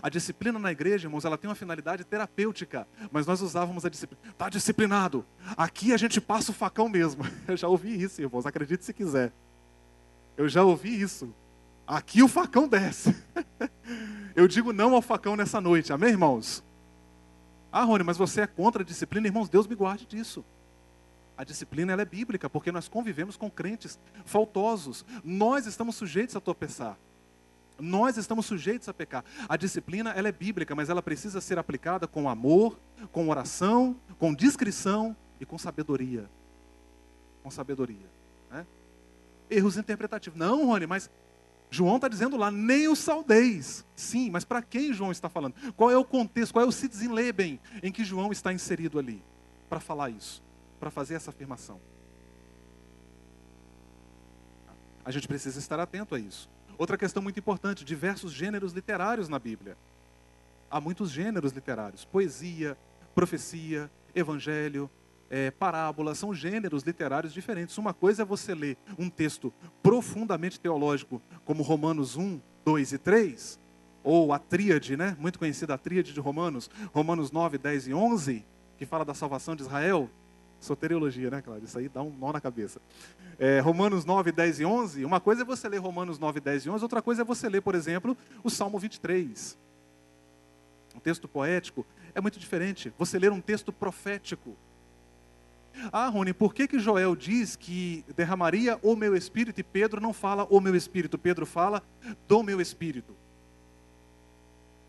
A disciplina na igreja, irmãos, ela tem uma finalidade terapêutica, mas nós usávamos a disciplina. Está disciplinado, aqui a gente passa o facão mesmo. Eu já ouvi isso, irmãos, acredite se quiser. Eu já ouvi isso. Aqui o facão desce. Eu digo não ao facão nessa noite, amém, irmãos? Ah, Rony, mas você é contra a disciplina? Irmãos, Deus me guarde disso. A disciplina ela é bíblica, porque nós convivemos com crentes faltosos. Nós estamos sujeitos a tropeçar. Nós estamos sujeitos a pecar. A disciplina ela é bíblica, mas ela precisa ser aplicada com amor, com oração, com discrição e com sabedoria. Com sabedoria. Né? Erros interpretativos. Não, Rony, mas João está dizendo lá, nem os saudeis. Sim, mas para quem João está falando? Qual é o contexto, qual é o Sitzinleben em que João está inserido ali? Para falar isso, para fazer essa afirmação. A gente precisa estar atento a isso. Outra questão muito importante, diversos gêneros literários na Bíblia. Há muitos gêneros literários. Poesia, profecia, evangelho, parábola, são gêneros literários diferentes. Uma coisa é você ler um texto profundamente teológico, como Romanos 1, 2 e 3, ou a tríade, né? Muito conhecida a tríade de Romanos, Romanos 9, 10 e 11, que fala da salvação de Israel. Soteriologia, né, Cláudio? Isso aí dá um nó na cabeça. Romanos 9, 10 e 11. Uma coisa é você ler Romanos 9, 10 e 11. Outra coisa é você ler, por exemplo, o Salmo 23. Um texto poético é muito diferente. Você ler um texto profético. Ah, Rony, por que Joel diz que derramaria o meu espírito e Pedro não fala o meu espírito? Pedro fala do meu espírito.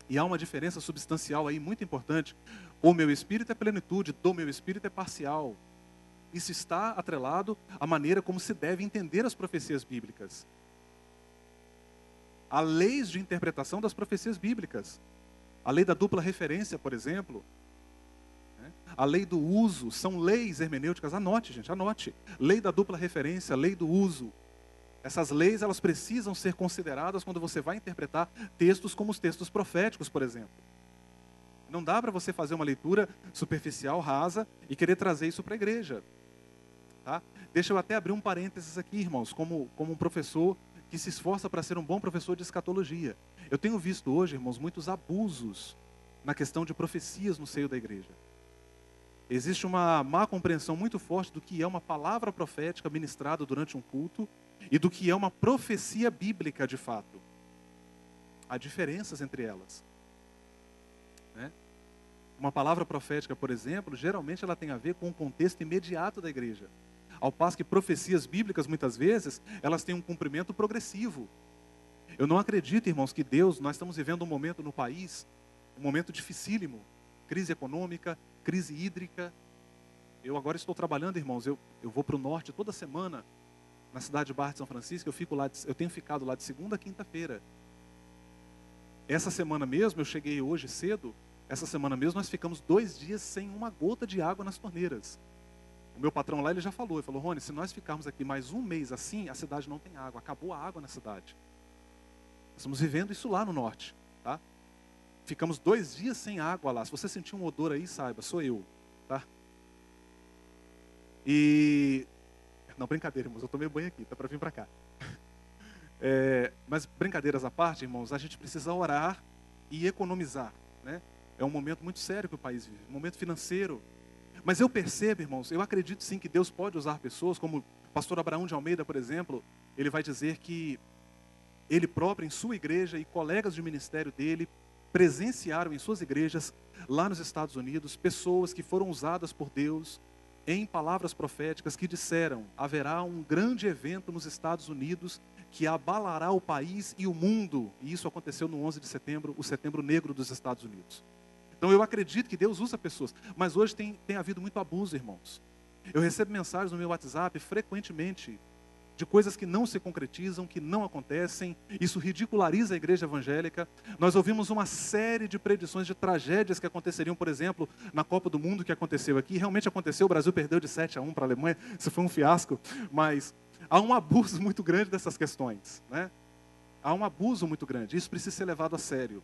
E há uma diferença substancial aí muito importante. O meu espírito é plenitude, do meu espírito é parcial. Isso está atrelado à maneira como se deve entender as profecias bíblicas. Há leis de interpretação das profecias bíblicas. A lei da dupla referência, por exemplo. A lei do uso, são leis hermenêuticas. Anote, gente, anote. Lei da dupla referência, lei do uso. Essas leis, elas precisam ser consideradas quando você vai interpretar textos como os textos proféticos, por exemplo. Não dá para você fazer uma leitura superficial, rasa, e querer trazer isso para a igreja. Tá? Deixa eu até abrir um parênteses aqui, irmãos, como um professor que se esforça para ser um bom professor de escatologia. Eu tenho visto hoje, irmãos, muitos abusos na questão de profecias no seio da igreja. Existe uma má compreensão muito forte do que é uma palavra profética ministrada durante um culto e do que é uma profecia bíblica de fato. Há diferenças entre elas. Né? Uma palavra profética, por exemplo, geralmente ela tem a ver com o contexto imediato da igreja. Ao passo que profecias bíblicas, muitas vezes, elas têm um cumprimento progressivo. Eu não acredito, irmãos, que Deus, nós estamos vivendo um momento no país, um momento dificílimo, crise econômica, crise hídrica. Eu agora estou trabalhando, irmãos, eu vou para o norte toda semana, na cidade de Barra de São Francisco, eu tenho ficado lá de segunda a quinta-feira. Essa semana mesmo, eu cheguei hoje cedo, essa semana mesmo nós ficamos 2 dias sem uma gota de água nas torneiras. O meu patrão lá, ele já falou, Rony, se nós ficarmos aqui mais um mês assim, a cidade não tem água, acabou a água na cidade. Nós estamos vivendo isso lá no norte, tá? Ficamos 2 dias sem água lá. Se você sentir um odor aí, saiba, sou eu, tá? Não, brincadeira, irmãos, eu tomei banho aqui, tá para vir para cá. Mas brincadeiras à parte, irmãos, a gente precisa orar e economizar, né? É um momento muito sério que o país vive, um momento financeiro. Mas eu percebo, irmãos, eu acredito sim que Deus pode usar pessoas, como o pastor Abraão de Almeida, por exemplo, ele vai dizer que ele próprio, em sua igreja, e colegas de ministério dele, presenciaram em suas igrejas, lá nos Estados Unidos, pessoas que foram usadas por Deus em palavras proféticas que disseram: haverá um grande evento nos Estados Unidos que abalará o país e o mundo. E isso aconteceu no 11 de setembro, o Setembro Negro dos Estados Unidos. Então eu acredito que Deus usa pessoas, mas hoje tem havido muito abuso, irmãos. Eu recebo mensagens no meu WhatsApp frequentemente de coisas que não se concretizam, que não acontecem. Isso ridiculariza a igreja evangélica. Nós ouvimos uma série de predições de tragédias que aconteceriam, por exemplo, na Copa do Mundo que aconteceu aqui. Realmente aconteceu, o Brasil perdeu de 7-1 para a Alemanha, isso foi um fiasco, mas há um abuso muito grande dessas questões, né? Há um abuso muito grande, isso precisa ser levado a sério.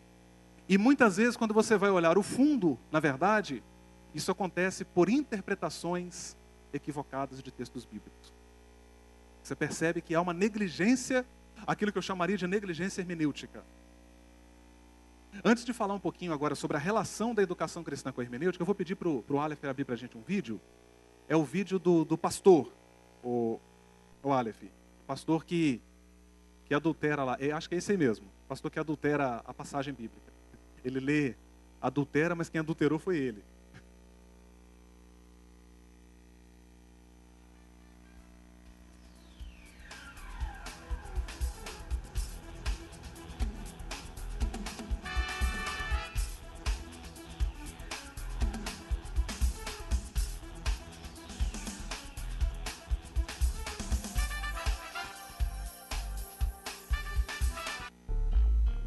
E muitas vezes, quando você vai olhar o fundo, na verdade, isso acontece por interpretações equivocadas de textos bíblicos. Você percebe que há uma negligência, aquilo que eu chamaria de negligência hermenêutica. Antes de falar um pouquinho agora sobre a relação da educação cristã com a hermenêutica, eu vou pedir para o Aleph abrir para a gente um vídeo. É o vídeo do pastor, o Aleph, pastor que adultera lá, acho que é esse aí mesmo, pastor que adultera a passagem bíblica. Ele lê, adultera, mas quem adulterou foi ele.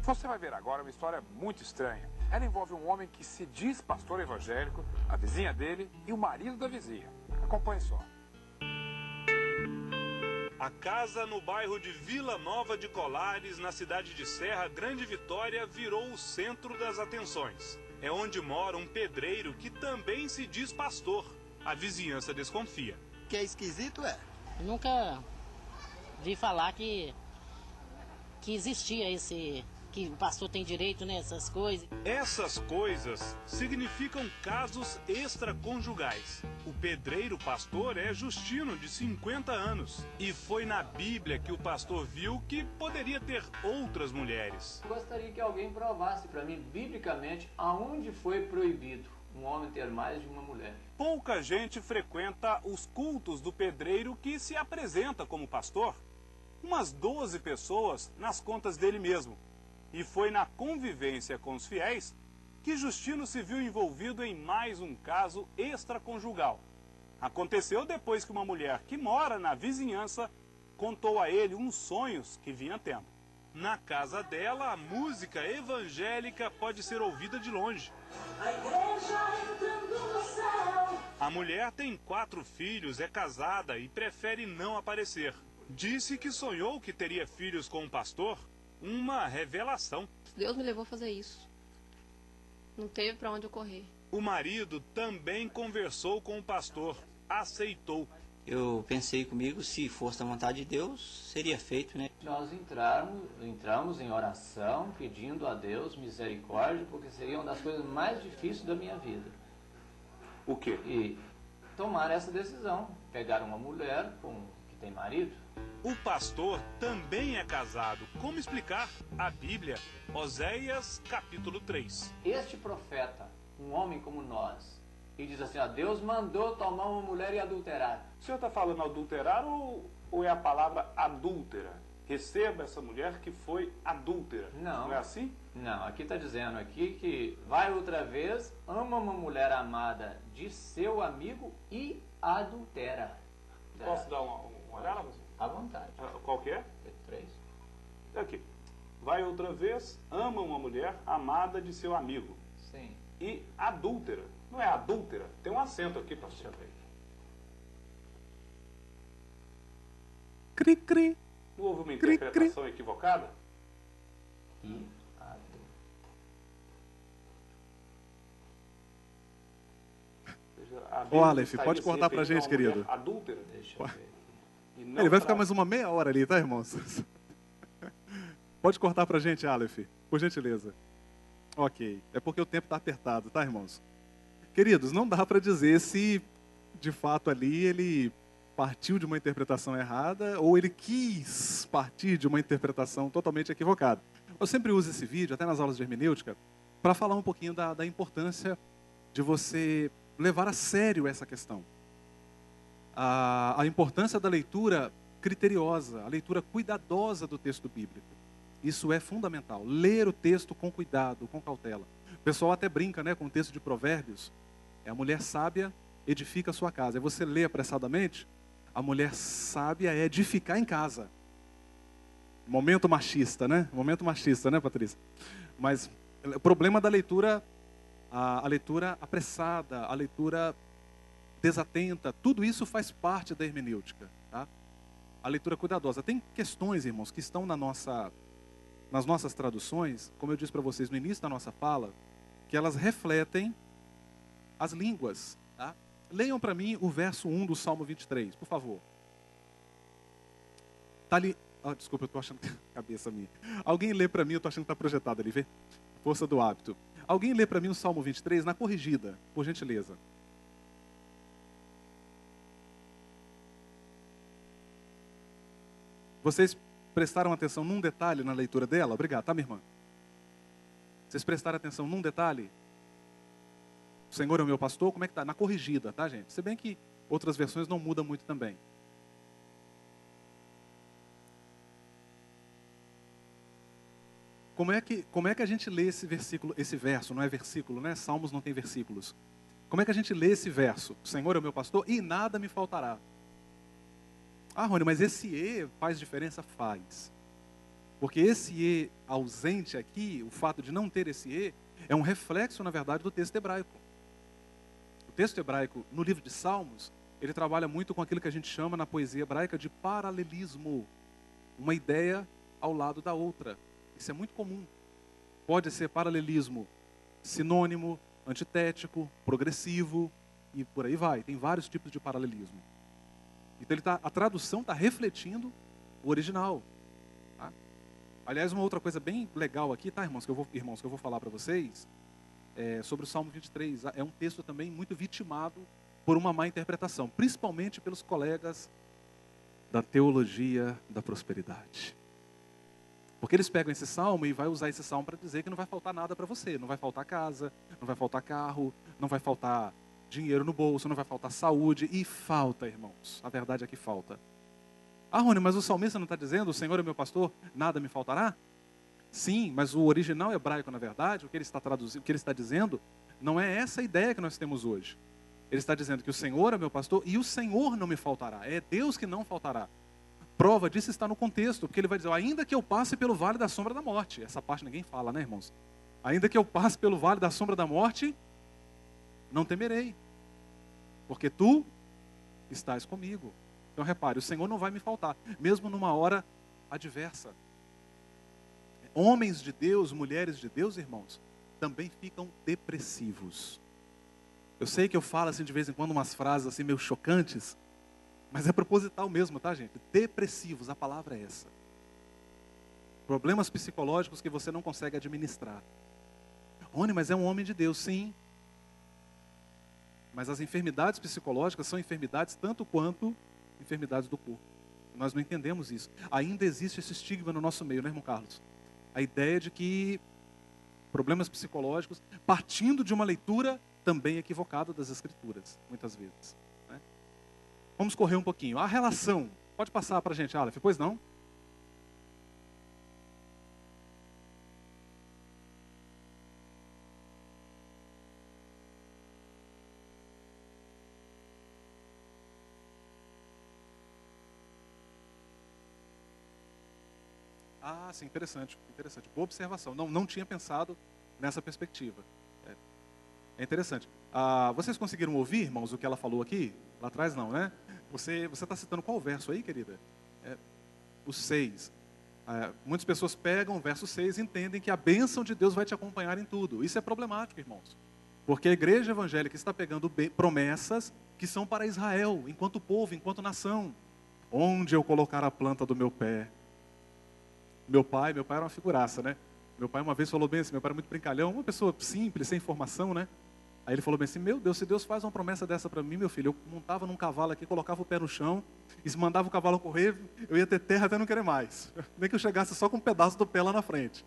Você vai ver agora uma história muito estranha. Ela envolve um homem que se diz pastor evangélico, a vizinha dele e o marido da vizinha. Acompanhe só. A casa no bairro de Vila Nova de Colares, na cidade de Serra Grande Vitória, virou o centro das atenções. É onde mora um pedreiro que também se diz pastor. A vizinhança desconfia. Que é esquisito, é? Nunca vi falar que existia que o pastor tem direito, né, essas coisas. Essas coisas significam casos extraconjugais. O pedreiro pastor é Justino, de 50 anos. E foi na Bíblia que o pastor viu que poderia ter outras mulheres. Gostaria que alguém provasse para mim, biblicamente, aonde foi proibido um homem ter mais de uma mulher. Pouca gente frequenta os cultos do pedreiro que se apresenta como pastor. Umas 12 pessoas nas contas dele mesmo. E foi na convivência com os fiéis que Justino se viu envolvido em mais um caso extraconjugal. Aconteceu depois que uma mulher que mora na vizinhança contou a ele uns sonhos que vinha tendo. Na casa dela, a música evangélica pode ser ouvida de longe. A igreja entrando no céu. A mulher tem 4 filhos, é casada e prefere não aparecer. Disse que sonhou que teria filhos com um pastor. Uma revelação. Deus me levou a fazer isso. Não teve para onde eu correr. O marido também conversou com o pastor. Aceitou. Eu pensei comigo, se fosse da vontade de Deus, seria feito, né? Nós entramos em oração, pedindo a Deus misericórdia, porque seria uma das coisas mais difíceis da minha vida. O quê? E tomar essa decisão, pegar uma mulher que tem marido. O pastor também é casado. Como explicar? A Bíblia, Oséias capítulo 3. Este profeta, um homem como nós, e diz assim, ó, Deus mandou tomar uma mulher e adulterar. O senhor está falando adulterar ou é a palavra adúltera? Receba essa mulher que foi adúltera. Não. Não é assim? Não, aqui está dizendo aqui que vai outra vez, ama uma mulher amada de seu amigo e adultera. Posso dar uma olhada? À vontade. Qual que é? 3. Aqui. Vai outra vez, ama uma mulher amada de seu amigo. Sim. E adúltera. Não é adúltera? Tem um acento aqui, pastor. Cri, cri. Não houve uma Cri, interpretação equivocada? E adultera. Ô, Aleph, pode cortar pra gente, querido. Adúltera? Deixa eu ver. Ele vai ficar mais uma meia hora ali, tá, irmãos? Pode cortar pra gente, Aleph, por gentileza. Ok. É porque o tempo está apertado, tá, irmãos? Queridos, não dá para dizer se, de fato, ali ele partiu de uma interpretação errada ou ele quis partir de uma interpretação totalmente equivocada. Eu sempre uso esse vídeo, até nas aulas de hermenêutica, para falar um pouquinho da importância de você levar a sério essa questão. A importância da leitura criteriosa, a leitura cuidadosa do texto bíblico. Isso é fundamental. Ler o texto com cuidado, com cautela. O pessoal até brinca, né, com o texto de Provérbios. A mulher sábia edifica a sua casa. Aí você lê apressadamente, a mulher sábia é edificar em casa. Momento machista, né? Momento machista, né, Patrícia? Mas o problema da leitura, a leitura apressada, a leitura desatenta, tudo isso faz parte da hermenêutica, tá? A leitura cuidadosa. Tem questões, irmãos, que estão nas nossas traduções, como eu disse para vocês no início da nossa fala, que elas refletem as línguas, tá? Leiam para mim o verso 1 do Salmo 23, por favor. Tá ali. Desculpa, eu estou achando que é cabeça minha. Alguém lê para mim, eu estou achando que está projetado ali, vê? Força do hábito. Alguém lê para mim o Salmo 23 na corrigida, por gentileza. Vocês prestaram atenção num detalhe na leitura dela? Obrigado, tá, minha irmã? Vocês prestaram atenção num detalhe? O Senhor é o meu pastor, como é que tá? Na corrigida, tá, gente? Se bem que outras versões não mudam muito também. Como é que a gente lê esse versículo, esse verso, não é versículo, né? Salmos não tem versículos. Como é que a gente lê esse verso? O Senhor é o meu pastor e nada me faltará. Ah, Rony, mas esse E faz diferença? Faz. Porque esse E ausente aqui, o fato de não ter esse E, é um reflexo, na verdade, do texto hebraico. O texto hebraico, no livro de Salmos, ele trabalha muito com aquilo que a gente chama na poesia hebraica de paralelismo. Uma ideia ao lado da outra. Isso é muito comum. Pode ser paralelismo sinônimo, antitético, progressivo, e por aí vai. Tem vários tipos de paralelismo. Então a tradução está refletindo o original. Tá? Aliás, uma outra coisa bem legal aqui, tá, irmãos, que eu vou falar para vocês, sobre o Salmo 23. É um texto também muito vitimado por uma má interpretação, principalmente pelos colegas da teologia da prosperidade. Porque eles pegam esse salmo e vai usar esse salmo para dizer que não vai faltar nada para você. Não vai faltar casa, não vai faltar carro, não vai faltar dinheiro no bolso, não vai faltar saúde. E falta, irmãos. A verdade é que falta. Ah, Rony, mas o salmista não está dizendo, o Senhor é meu pastor, nada me faltará? Sim, mas o original hebraico, na verdade, o que ele está traduzindo, o que ele está dizendo, não é essa a ideia que nós temos hoje. Ele está dizendo que o Senhor é meu pastor e o Senhor não me faltará. É Deus que não faltará. Prova disso está no contexto, porque ele vai dizer, ainda que eu passe pelo vale da sombra da morte. Essa parte ninguém fala, né, irmãos? Ainda que eu passe pelo vale da sombra da morte, não temerei, porque tu estás comigo. Então repare, o Senhor não vai me faltar, mesmo numa hora adversa. Homens de Deus, mulheres de Deus, irmãos, também ficam depressivos. Eu sei que eu falo assim de vez em quando umas frases assim meio chocantes, mas é proposital mesmo, tá, gente? Depressivos, a palavra é essa. Problemas psicológicos que você não consegue administrar. Rony, mas é um homem de Deus, sim. Mas as enfermidades psicológicas são enfermidades tanto quanto enfermidades do corpo. Nós não entendemos isso. Ainda existe esse estigma no nosso meio, né, irmão Carlos? A ideia de que problemas psicológicos, partindo de uma leitura também equivocada das Escrituras, muitas vezes. Né? Vamos correr um pouquinho. A relação. Pode passar para a gente, Aleph, pois não? Ah, sim, interessante, interessante. Boa observação. Não tinha pensado nessa perspectiva. É interessante. Vocês conseguiram ouvir, irmãos, o que ela falou aqui? Lá atrás não, né? Você está citando qual verso aí, querida? O 6. Muitas pessoas pegam o verso 6 e entendem que a bênção de Deus vai te acompanhar em tudo. Isso é problemático, irmãos. Porque a igreja evangélica está pegando promessas que são para Israel, enquanto povo, enquanto nação. Onde eu colocar a planta do meu pé. Meu pai era uma figuraça, né? Meu pai uma vez falou bem assim, meu pai era muito brincalhão, uma pessoa simples, sem formação, né? Aí ele falou bem assim, meu Deus, se Deus faz uma promessa dessa para mim, meu filho, eu montava num cavalo aqui, colocava o pé no chão, e mandava o cavalo correr, eu ia ter terra até não querer mais. Nem que eu chegasse só com um pedaço do pé lá na frente.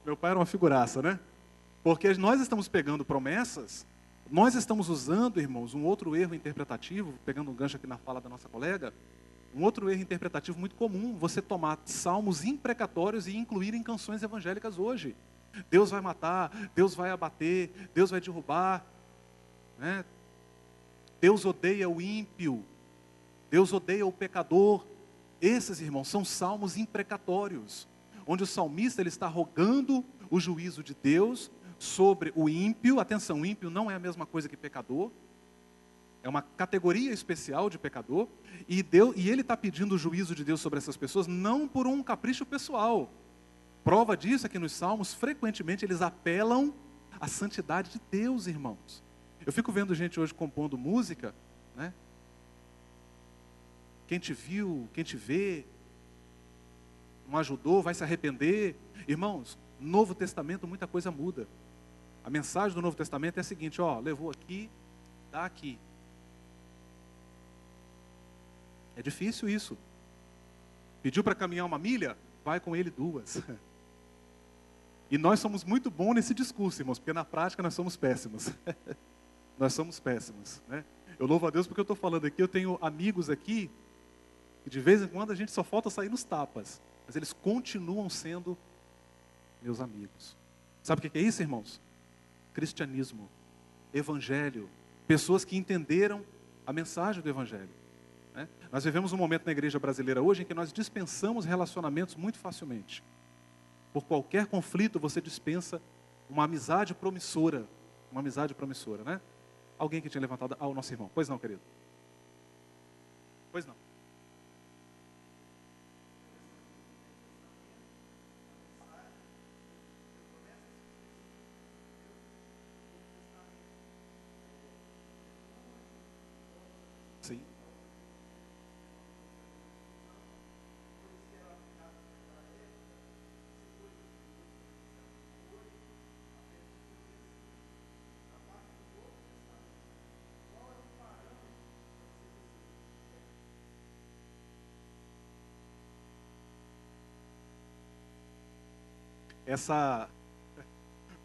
Meu pai era uma figuraça, né? Porque nós estamos pegando promessas, nós estamos usando, irmãos, um outro erro interpretativo, pegando um gancho aqui na fala da nossa colega, um outro erro interpretativo muito comum, você tomar salmos imprecatórios e incluir em canções evangélicas hoje. Deus vai matar, Deus vai abater, Deus vai derrubar, né? Deus odeia o ímpio, Deus odeia o pecador. Esses, irmãos, são salmos imprecatórios, onde o salmista ele está rogando o juízo de Deus sobre o ímpio. Atenção, ímpio não é a mesma coisa que pecador. É uma categoria especial de pecador, e ele está pedindo o juízo de Deus sobre essas pessoas, não por um capricho pessoal. Prova disso é que nos Salmos, frequentemente, eles apelam à santidade de Deus, irmãos. Eu fico vendo gente hoje compondo música, né? Quem te viu, quem te vê, não ajudou, vai se arrepender. Irmãos, no Novo Testamento muita coisa muda. A mensagem do Novo Testamento é a seguinte, levou aqui, dá aqui. É difícil isso. Pediu para caminhar 1 milha? Vai com ele 2. E nós somos muito bons nesse discurso, irmãos, porque na prática nós somos péssimos. Nós somos péssimos, né? Eu louvo a Deus porque eu estou falando aqui, eu tenho amigos aqui, que de vez em quando a gente só falta sair nos tapas, mas eles continuam sendo meus amigos. Sabe o que é isso, irmãos? Cristianismo, evangelho, pessoas que entenderam a mensagem do evangelho. Nós vivemos um momento na igreja brasileira hoje em que nós dispensamos relacionamentos muito facilmente. Por qualquer conflito você dispensa uma amizade promissora. Uma amizade promissora, né? Alguém que tinha levantado... o nosso irmão. Pois não, querido? Pois não. Sim.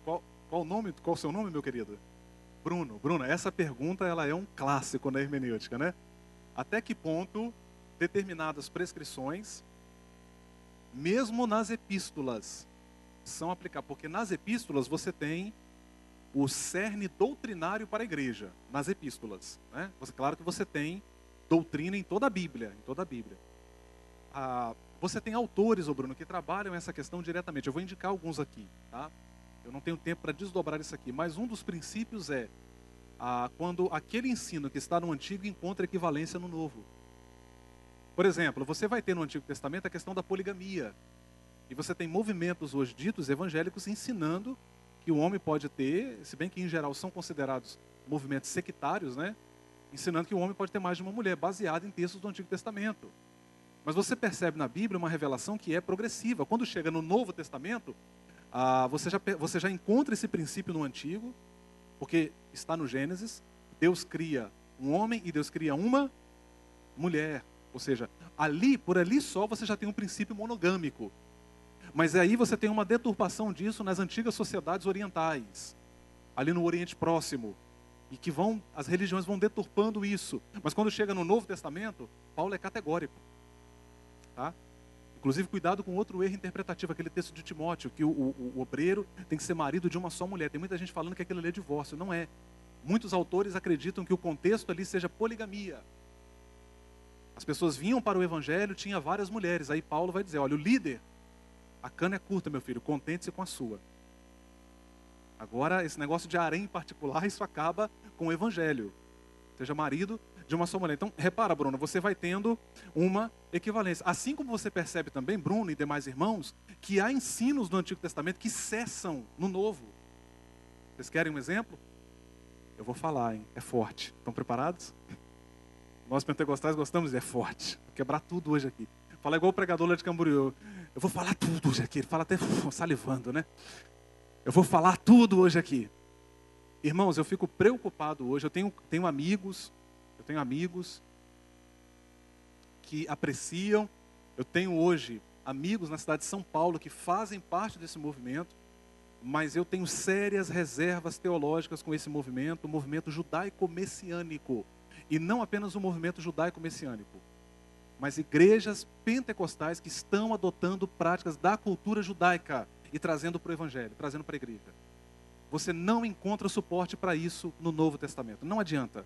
Qual o seu nome, meu querido? Bruno. Bruna, essa pergunta ela é um clássico na hermenêutica, né? Até que ponto determinadas prescrições, mesmo nas epístolas, são aplicadas? Porque nas epístolas você tem o cerne doutrinário para a igreja, nas epístolas, né? Claro que você tem doutrina em toda a Bíblia, você tem autores, Bruno, que trabalham essa questão diretamente. Eu vou indicar alguns aqui, tá? Eu não tenho tempo para desdobrar isso aqui, mas um dos princípios é quando aquele ensino que está no Antigo encontra equivalência no Novo. Por exemplo, você vai ter no Antigo Testamento a questão da poligamia. E você tem movimentos hoje ditos evangélicos ensinando que o homem pode ter, se bem que em geral são considerados movimentos sectários, né? Ensinando que o homem pode ter mais de uma mulher, baseado em textos do Antigo Testamento. Mas você percebe na Bíblia uma revelação que é progressiva. Quando chega no Novo Testamento, você já encontra esse princípio no Antigo, porque está no Gênesis. Deus cria um homem e Deus cria uma mulher. Ou seja, por ali só você já tem um princípio monogâmico. Mas aí você tem uma deturpação disso nas antigas sociedades orientais, ali no Oriente Próximo, e que as religiões vão deturpando isso. Mas quando chega no Novo Testamento, Paulo é categórico, tá? Inclusive, cuidado com outro erro interpretativo, aquele texto de Timóteo, que o obreiro tem que ser marido de uma só mulher. Tem muita gente falando que aquilo ali é divórcio. Não é. Muitos autores acreditam que o contexto ali seja poligamia. As pessoas vinham para o evangelho, tinha várias mulheres. Aí Paulo vai dizer, olha, o líder, a cana é curta, meu filho, contente-se com a sua. Agora, esse negócio de harém em particular, isso acaba com o evangelho. Seja marido de uma só mulher. Então, repara, Bruno, você vai tendo uma equivalência. Assim como você percebe também, Bruno e demais irmãos, que há ensinos do Antigo Testamento que cessam no Novo. Vocês querem um exemplo? Eu vou falar, hein? É forte. Estão preparados? Nós pentecostais gostamos de é forte. Vou quebrar tudo hoje aqui. Fala igual o pregador lá de Camboriú. Eu vou falar tudo hoje aqui. Ele fala até salivando, né? Eu vou falar tudo hoje aqui. Irmãos, eu fico preocupado hoje. Eu tenho amigos que apreciam. Eu tenho hoje amigos na cidade de São Paulo que fazem parte desse movimento, mas eu tenho sérias reservas teológicas com esse movimento, o movimento judaico-messiânico. E não apenas o movimento judaico-messiânico, mas igrejas pentecostais que estão adotando práticas da cultura judaica e trazendo para o evangelho, trazendo para a igreja. Você não encontra suporte para isso no Novo Testamento. Não adianta.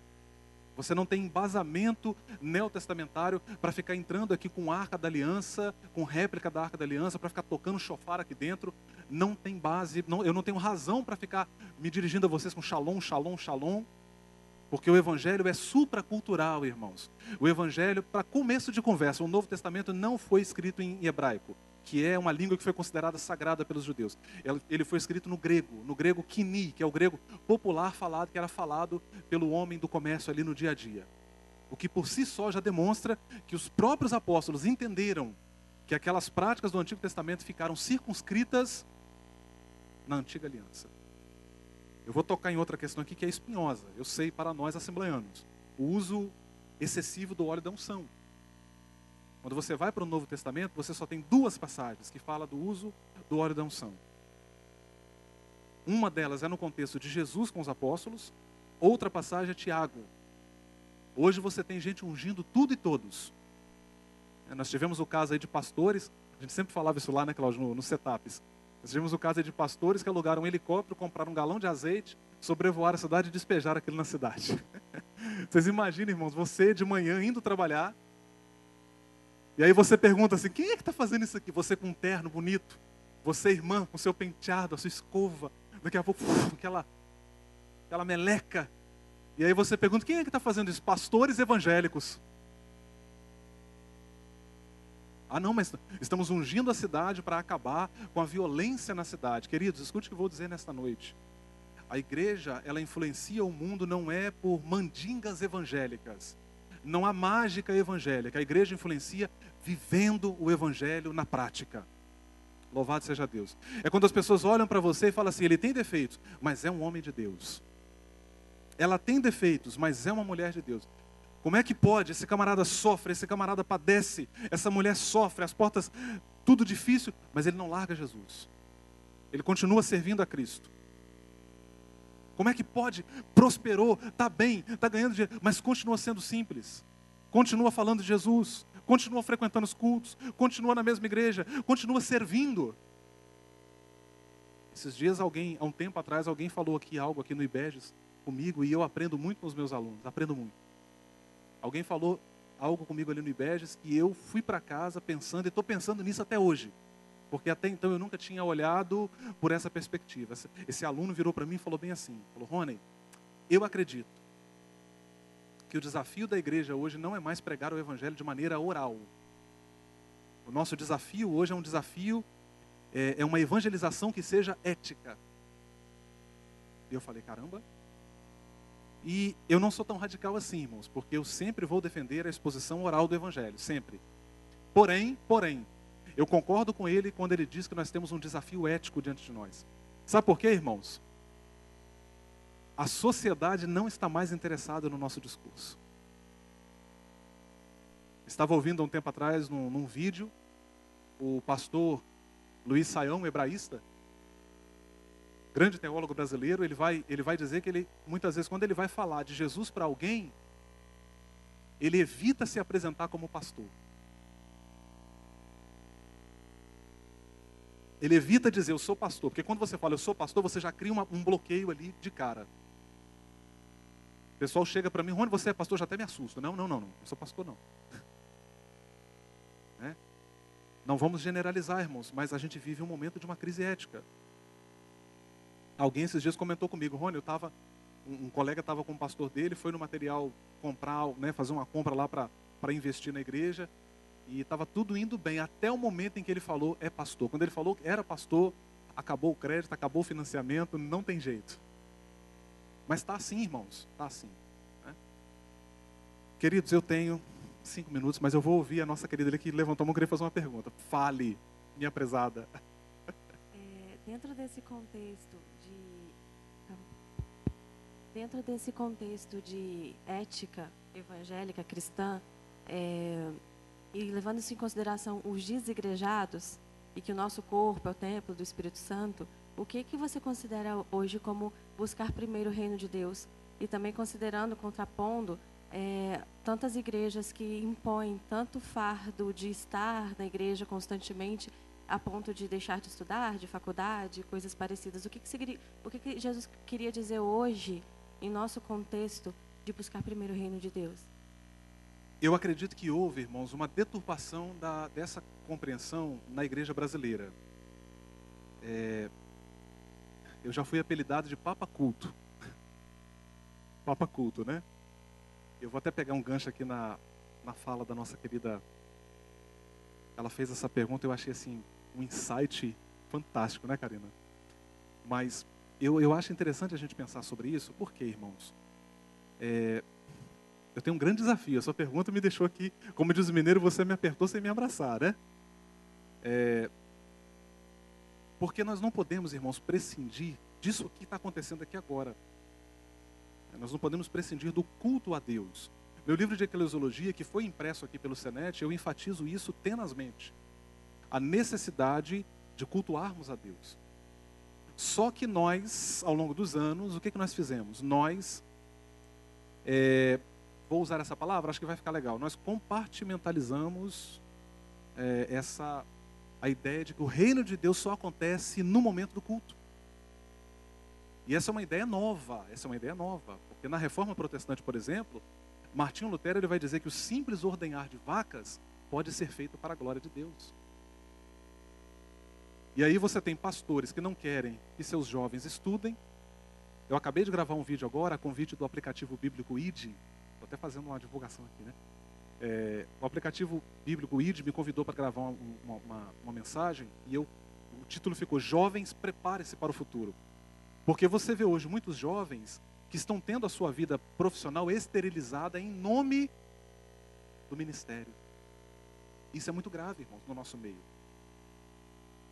Você não tem embasamento neotestamentário para ficar entrando aqui com a Arca da Aliança, com réplica da Arca da Aliança, para ficar tocando chofar aqui dentro. Não tem base, eu não tenho razão para ficar me dirigindo a vocês com shalom, shalom, shalom. Porque o Evangelho é supracultural, irmãos. O Evangelho, para começo de conversa, o Novo Testamento não foi escrito em hebraico, que é uma língua que foi considerada sagrada pelos judeus. Ele foi escrito no grego kini, que é o grego popular falado, que era falado pelo homem do comércio ali no dia a dia. O que por si só já demonstra que os próprios apóstolos entenderam que aquelas práticas do Antigo Testamento ficaram circunscritas na Antiga Aliança. Eu vou tocar em outra questão aqui que é espinhosa. Eu sei, para nós assembleanos, o uso excessivo do óleo da unção. Quando você vai para o Novo Testamento, você só tem 2 passagens que falam do uso do óleo da unção. Uma delas é no contexto de Jesus com os apóstolos, outra passagem é Tiago. Hoje você tem gente ungindo tudo e todos. Nós tivemos o caso aí de pastores, a gente sempre falava isso lá, né, Cláudio, no setups. Nós tivemos o caso aí de pastores que alugaram um helicóptero, compraram um galão de azeite, sobrevoaram a cidade e despejaram aquilo na cidade. Vocês imaginam, irmãos, você de manhã indo trabalhar, e aí você pergunta assim, quem é que está fazendo isso aqui? Você com um terno bonito, você irmã com seu penteado, a sua escova, daqui a pouco aquela meleca. E aí você pergunta, quem é que está fazendo isso? Pastores evangélicos. Ah não, mas estamos ungindo a cidade para acabar com a violência na cidade. Queridos, escute o que eu vou dizer nesta noite. A igreja, ela influencia o mundo não é por mandingas evangélicas. Não há mágica evangélica. A igreja influencia vivendo o evangelho na prática. Louvado seja Deus. É quando as pessoas olham para você e falam assim, ele tem defeitos, mas é um homem de Deus. Ela tem defeitos, mas é uma mulher de Deus. Como é que pode? Esse camarada sofre, esse camarada padece, essa mulher sofre, as portas, tudo difícil, mas ele não larga Jesus. Ele continua servindo a Cristo. Como é que pode? Prosperou, está bem, está ganhando dinheiro, mas continua sendo simples. Continua falando de Jesus, continua frequentando os cultos, continua na mesma igreja, continua servindo. Esses dias há um tempo atrás, alguém falou algo aqui no IBEGES comigo, e eu aprendo muito com os meus alunos, aprendo muito. Alguém falou algo comigo ali no IBEGES, que eu fui para casa pensando, e estou pensando nisso até hoje. Porque até então eu nunca tinha olhado por essa perspectiva. Esse aluno virou para mim e falou bem assim, falou: Rony, eu acredito que o desafio da igreja hoje não é mais pregar o evangelho de maneira oral. O nosso desafio hoje é um desafio, é uma evangelização que seja ética. E eu falei, caramba. E eu não sou tão radical assim, irmãos, porque eu sempre vou defender a exposição oral do evangelho, sempre. Porém, eu concordo com ele quando ele diz que nós temos um desafio ético diante de nós. Sabe por quê, irmãos? A sociedade não está mais interessada no nosso discurso. Estava ouvindo há um tempo atrás, num vídeo, o pastor Luiz Saião, hebraísta, grande teólogo brasileiro, ele vai dizer que muitas vezes, quando ele vai falar de Jesus para alguém, ele evita se apresentar como pastor. Ele evita dizer, eu sou pastor, porque quando você fala, eu sou pastor, você já cria um bloqueio ali de cara. O pessoal chega para mim, Rony, você é pastor? Já até me assusta. Não, não sou pastor não. Né? Não vamos generalizar, irmãos, mas a gente vive um momento de uma crise ética. Alguém esses dias comentou comigo, Rony, um colega estava com o pastor dele, foi no material comprar, né, fazer uma compra lá para investir na igreja, e estava tudo indo bem, até o momento em que ele falou, é pastor. Quando ele falou que era pastor, acabou o crédito, acabou o financiamento, não tem jeito. Mas está assim, irmãos, está assim. Né? Queridos, eu tenho 5 minutos, mas eu vou ouvir a nossa querida ali que levantou a mão e queria fazer uma pergunta. Fale, minha prezada. Dentro desse contexto de ética evangélica cristã, e levando isso em consideração os desigrejados, e que o nosso corpo é o templo do Espírito Santo, o que você considera hoje como buscar primeiro o reino de Deus? E também considerando, contrapondo, tantas igrejas que impõem tanto fardo de estar na igreja constantemente, a ponto de deixar de estudar, de faculdade, coisas parecidas. O que Jesus queria dizer hoje, em nosso contexto, de buscar primeiro o reino de Deus? Eu acredito que houve, irmãos, uma deturpação dessa compreensão na igreja brasileira. Eu já fui apelidado de Papa Culto. Papa Culto, né? Eu vou até pegar um gancho aqui na fala da nossa querida. Ela fez essa pergunta, eu achei assim, um insight fantástico, né, Karina? Mas eu acho interessante a gente pensar sobre isso. Por quê, irmãos? Eu tenho um grande desafio. A sua pergunta me deixou aqui, como diz o mineiro, você me apertou sem me abraçar, né? Porque nós não podemos, irmãos, prescindir disso que está acontecendo aqui agora. Nós não podemos prescindir do culto a Deus. Meu livro de eclesiologia, que foi impresso aqui pelo Senet, eu enfatizo isso tenazmente. A necessidade de cultuarmos a Deus. Só que nós, ao longo dos anos, o que nós fizemos? Nós, vou usar essa palavra, acho que vai ficar legal. Nós compartimentalizamos a ideia de que o reino de Deus só acontece no momento do culto. E essa é uma ideia nova, porque na Reforma Protestante, por exemplo, Martinho Lutero ele vai dizer que o simples ordenhar de vacas pode ser feito para a glória de Deus. E aí você tem pastores que não querem que seus jovens estudem. Eu acabei de gravar um vídeo agora, a convite do aplicativo bíblico ID. Estou até fazendo uma divulgação aqui, né? O aplicativo bíblico ID me convidou para gravar uma mensagem, e o título ficou Jovens, prepare-se para o futuro. Porque você vê hoje muitos jovens que estão tendo a sua vida profissional esterilizada em nome do ministério. Isso é muito grave, irmãos, no nosso meio.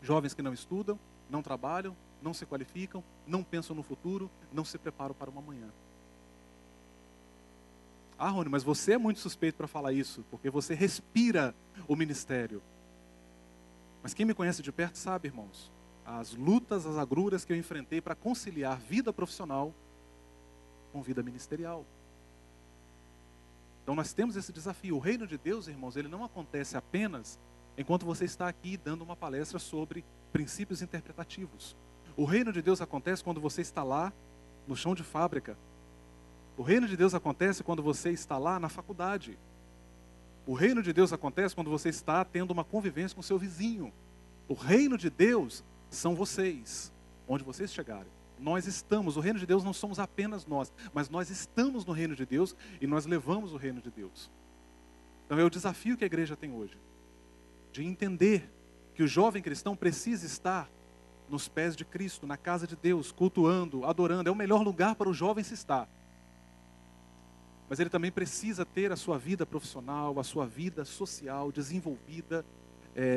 Jovens que não estudam, não trabalham, não se qualificam, não pensam no futuro, não se preparam para uma manhã. Ah, Rony, mas você é muito suspeito para falar isso, porque você respira o ministério. Mas quem me conhece de perto sabe, irmãos, as lutas, as agruras que eu enfrentei para conciliar vida profissional com vida ministerial. Então nós temos esse desafio. O reino de Deus, irmãos, ele não acontece apenas enquanto você está aqui dando uma palestra sobre princípios interpretativos. O reino de Deus acontece quando você está lá no chão de fábrica. O reino de Deus acontece quando você está lá na faculdade. O reino de Deus acontece quando você está tendo uma convivência com seu vizinho. O reino de Deus são vocês, onde vocês chegarem. Nós estamos, o reino de Deus não somos apenas nós, mas nós estamos no reino de Deus e nós levamos o reino de Deus. Então é o desafio que a igreja tem hoje, de entender que o jovem cristão precisa estar nos pés de Cristo, na casa de Deus, cultuando, adorando. É o melhor lugar para o jovem se estar. Mas ele também precisa ter a sua vida profissional, a sua vida social desenvolvida.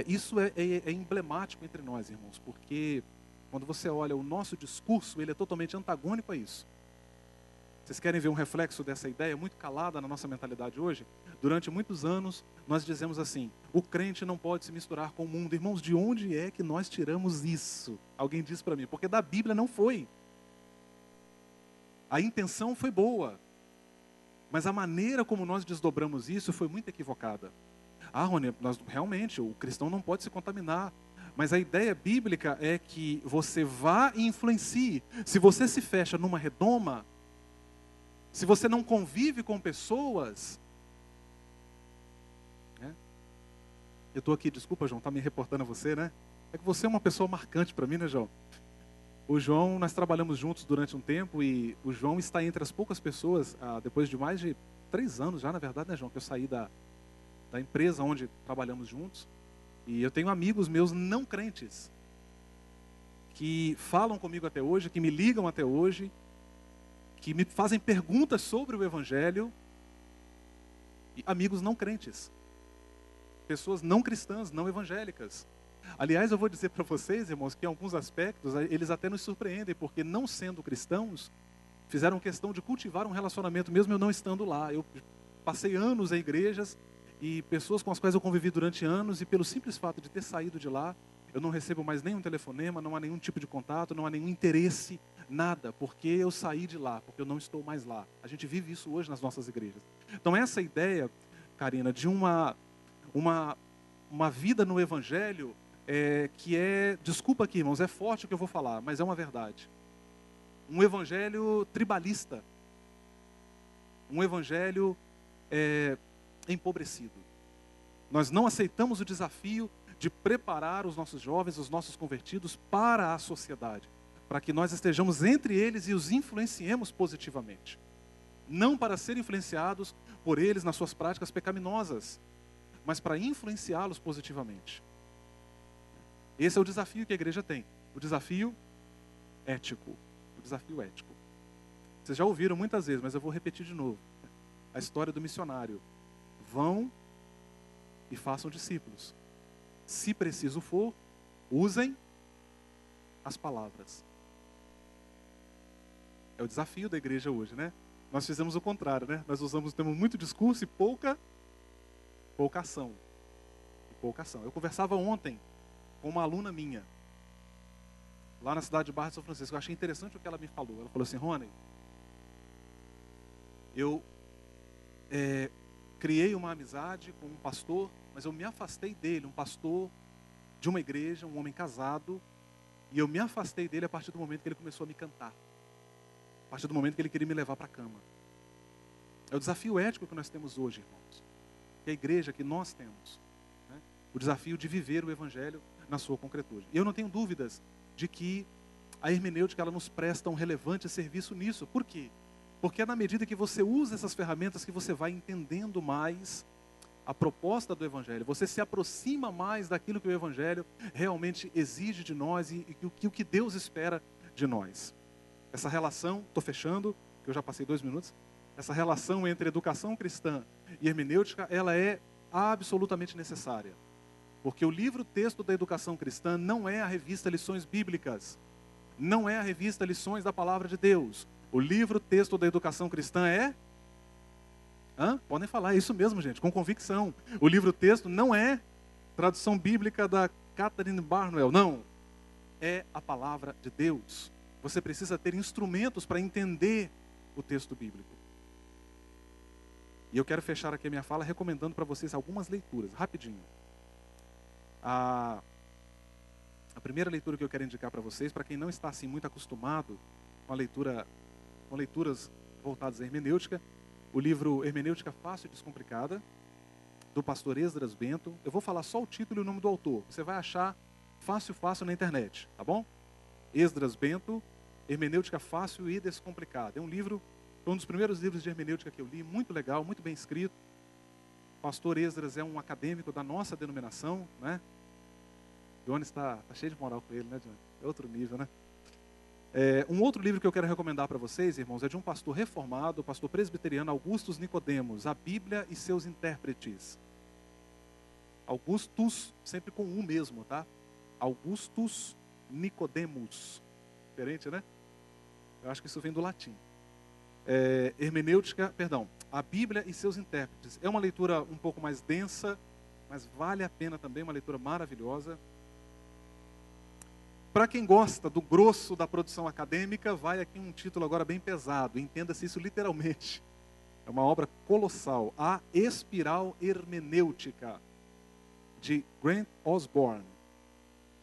Isso é emblemático entre nós, irmãos, porque quando você olha o nosso discurso, ele é totalmente antagônico a isso. Vocês querem ver um reflexo dessa ideia muito calada na nossa mentalidade hoje? Durante muitos anos, nós dizemos assim: o crente não pode se misturar com o mundo. Irmãos, de onde é que nós tiramos isso? Alguém disse para mim, porque da Bíblia não foi. A intenção foi boa, mas a maneira como nós desdobramos isso foi muito equivocada. Rony, realmente, o cristão não pode se contaminar. Mas a ideia bíblica é que você vá e influencie. Se você se fecha numa redoma, se você não convive com pessoas... Eu estou aqui, desculpa, João, está me reportando a você, né? É que você é uma pessoa marcante para mim, né, João? O João, nós trabalhamos juntos durante um tempo e o João está entre as poucas pessoas, depois de mais de 3 anos já, na verdade, né, João, que eu saí da empresa onde trabalhamos juntos. E eu tenho amigos meus não crentes que falam comigo até hoje, que me ligam até hoje, que me fazem perguntas sobre o Evangelho. E amigos não crentes, pessoas não cristãs, não evangélicas. Aliás, eu vou dizer para vocês, irmãos, que em alguns aspectos eles até nos surpreendem, porque não sendo cristãos, fizeram questão de cultivar um relacionamento mesmo eu não estando lá. Eu passei anos em igrejas e pessoas com as quais eu convivi durante anos, e pelo simples fato de ter saído de lá, eu não recebo mais nenhum telefonema, não há nenhum tipo de contato, não há nenhum interesse, nada, porque eu saí de lá, porque eu não estou mais lá. A gente vive isso hoje nas nossas igrejas. Então essa ideia, Karina, de uma vida no Evangelho, desculpa aqui, irmãos, é forte o que eu vou falar, mas é uma verdade. Um Evangelho tribalista. Um Evangelho empobrecido. Nós não aceitamos o desafio de preparar os nossos jovens, os nossos convertidos para a sociedade, para que nós estejamos entre eles e os influenciemos positivamente. Não para ser influenciados por eles nas suas práticas pecaminosas, mas para influenciá-los positivamente. Esse é o desafio que a igreja tem, o desafio ético. O desafio ético. Vocês já ouviram muitas vezes, mas eu vou repetir de novo. A história do missionário. Vão e façam discípulos. Se preciso for, usem as palavras. É o desafio da igreja hoje, né? Nós fizemos o contrário, né? Nós temos muito discurso e pouca ação. Eu conversava ontem com uma aluna minha, lá na cidade de Barra de São Francisco. Eu achei interessante o que ela me falou. Ela falou assim: Rony, eu criei uma amizade com um pastor, mas eu me afastei dele, um pastor de uma igreja, um homem casado, e eu me afastei dele a partir do momento que ele começou a me cantar, a partir do momento que ele queria me levar para a cama. É o desafio ético que nós temos hoje, irmãos, que a igreja que nós temos, né? O desafio de viver o Evangelho na sua concretude. E eu não tenho dúvidas de que a hermenêutica ela nos presta um relevante serviço nisso. Por quê? Porque é na medida que você usa essas ferramentas que você vai entendendo mais a proposta do Evangelho. Você se aproxima mais daquilo que o Evangelho realmente exige de nós e o que Deus espera de nós. Essa relação, estou fechando, que eu já passei 2 minutos, essa relação entre educação cristã e hermenêutica, ela é absolutamente necessária. Porque o livro-texto da educação cristã não é a revista Lições Bíblicas, não é a revista Lições da Palavra de Deus. O livro-texto da educação cristã é... Podem falar, é isso mesmo, gente, com convicção. O livro-texto não é tradução bíblica da Catherine Barnwell, não. é a palavra de Deus. Você precisa ter instrumentos para entender o texto bíblico. E eu quero fechar aqui a minha fala recomendando para vocês algumas leituras, rapidinho. A primeira leitura que eu quero indicar para vocês, para quem não está assim muito acostumado com leituras voltadas à hermenêutica, o livro Hermenêutica Fácil e Descomplicada, do pastor Esdras Bento. Eu vou falar só o título e o nome do autor. Você vai achar fácil na internet, tá bom? Esdras Bento, Hermenêutica Fácil e Descomplicada. É um livro, foi um dos primeiros livros de hermenêutica que eu li, muito legal, muito bem escrito. O pastor Esdras é um acadêmico da nossa denominação, né? Jones está cheio de moral com ele, né, Jones? É outro nível, né? Um outro livro que eu quero recomendar para vocês, irmãos, é de um pastor reformado, pastor presbiteriano, Augustus Nicodemos, A Bíblia e seus Intérpretes. Augustus, sempre com U mesmo, tá? Augustus Nicodemos. Diferente, né? Eu acho que isso vem do latim. A Bíblia e seus Intérpretes. É uma leitura um pouco mais densa, mas vale a pena também, uma leitura maravilhosa. Para quem gosta do grosso da produção acadêmica, vai aqui um título agora bem pesado, entenda-se isso literalmente. É uma obra colossal, A Espiral Hermenêutica, de Grant Osborne.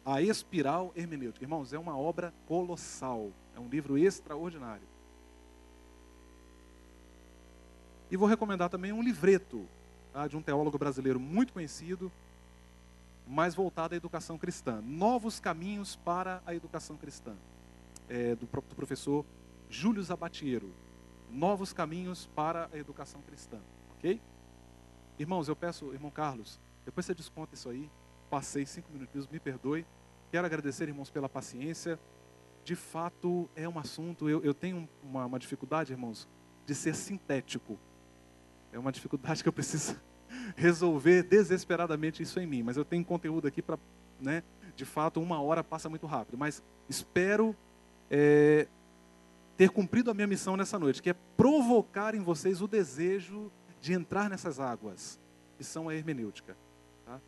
A Espiral Hermenêutica. Irmãos, é uma obra colossal, é um livro extraordinário. E vou recomendar também um livreto, tá, de um teólogo brasileiro muito conhecido, mais voltado à educação cristã. Novos Caminhos para a Educação Cristã, do professor Júlio Zabatiero. Novos Caminhos para a Educação Cristã, ok? Irmãos, eu peço, irmão Carlos, depois você desconta isso aí, passei 5 minutinhos, me perdoe. Quero agradecer, irmãos, pela paciência. De fato, é um assunto, eu tenho uma dificuldade, irmãos, de ser sintético. É uma dificuldade que eu preciso resolver desesperadamente isso em mim, mas eu tenho conteúdo aqui para, né, de fato, 1 hora passa muito rápido, mas espero ter cumprido a minha missão nessa noite, que é provocar em vocês o desejo de entrar nessas águas, que são a hermenêutica. Tá?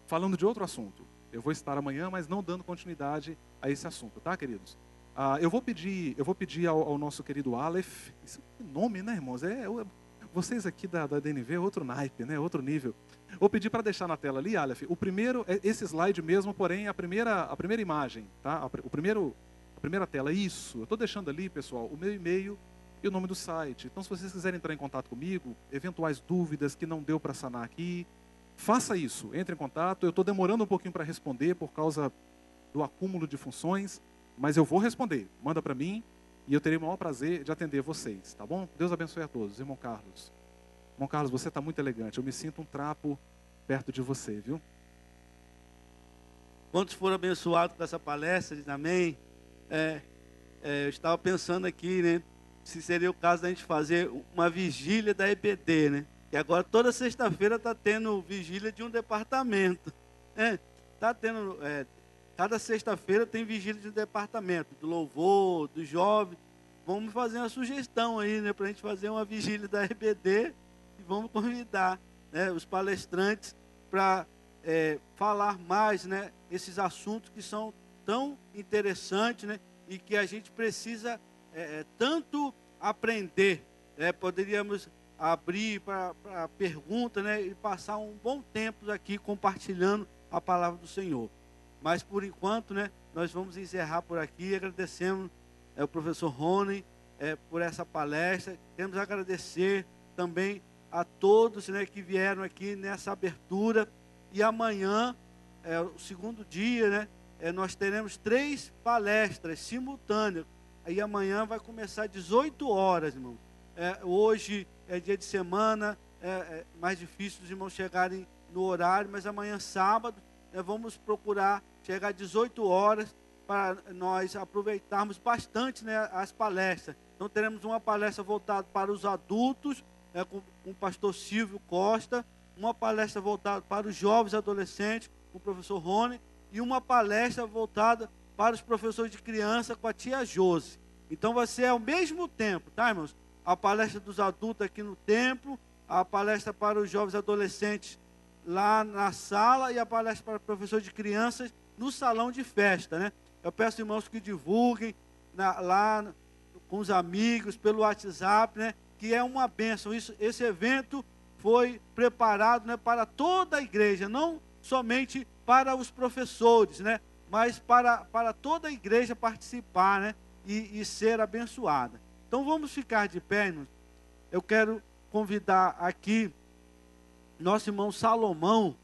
Falando de outro assunto, eu vou estar amanhã, mas não dando continuidade a esse assunto, tá, queridos? Eu vou pedir ao nosso querido Aleph, esse nome, né, irmãos? Vocês aqui da DNV é outro naipe, né? Outro nível. Vou pedir para deixar na tela ali, Aleph. O primeiro, esse slide mesmo, porém, a primeira imagem, tá? A primeira tela, isso. Eu estou deixando ali, pessoal, o meu e-mail e o nome do site. Então, se vocês quiserem entrar em contato comigo, eventuais dúvidas que não deu para sanar aqui, faça isso. Entre em contato. Eu estou demorando um pouquinho para responder por causa do acúmulo de funções, mas eu vou responder. Manda para mim. E eu terei o maior prazer de atender vocês, tá bom? Deus abençoe a todos. Irmão Carlos. Irmão Carlos, você está muito elegante. Eu me sinto um trapo perto de você, viu? Quantos foram abençoados com essa palestra? Diz amém. Eu estava pensando aqui, né? Se seria o caso da gente fazer uma vigília da EBD, né? E agora toda sexta-feira está tendo vigília de um departamento. Está tendo... Cada sexta-feira tem vigília de departamento, do louvor, do jovem. Vamos fazer uma sugestão aí, né, para a gente fazer uma vigília da EBD e vamos convidar, né, os palestrantes para falar mais, né, esses assuntos que são tão interessantes, né, e que a gente precisa tanto aprender. Poderíamos abrir para pergunta, né, e passar um bom tempo aqui compartilhando a palavra do Senhor. Mas, por enquanto, né, nós vamos encerrar por aqui. Agradecemos o professor Rony por essa palestra. Queremos agradecer também a todos, né, que vieram aqui nessa abertura. E amanhã, o segundo dia, né, nós teremos 3 palestras simultâneas. Aí amanhã vai começar às 18 horas, irmão. Hoje é dia de semana, é mais difícil os irmãos chegarem no horário, mas amanhã, sábado, vamos procurar chegar às 18 horas para nós aproveitarmos bastante, né, as palestras. Então teremos uma palestra voltada para os adultos, com o pastor Silvio Costa, uma palestra voltada para os jovens e adolescentes, com o professor Rony, e uma palestra voltada para os professores de criança com a tia Josi. Então vai ser ao mesmo tempo, tá, irmãos? A palestra dos adultos aqui no templo, a palestra para os jovens e adolescentes lá na sala e a palestra para professores de crianças no salão de festa, né? Eu peço, irmãos, que divulguem lá com os amigos, pelo WhatsApp, né? Que é uma bênção. Esse evento foi preparado, né, para toda a igreja, não somente para os professores, né? Mas para toda a igreja participar, né? E ser abençoada. Então vamos ficar de pé, irmãos. Eu quero convidar aqui nosso irmão Salomão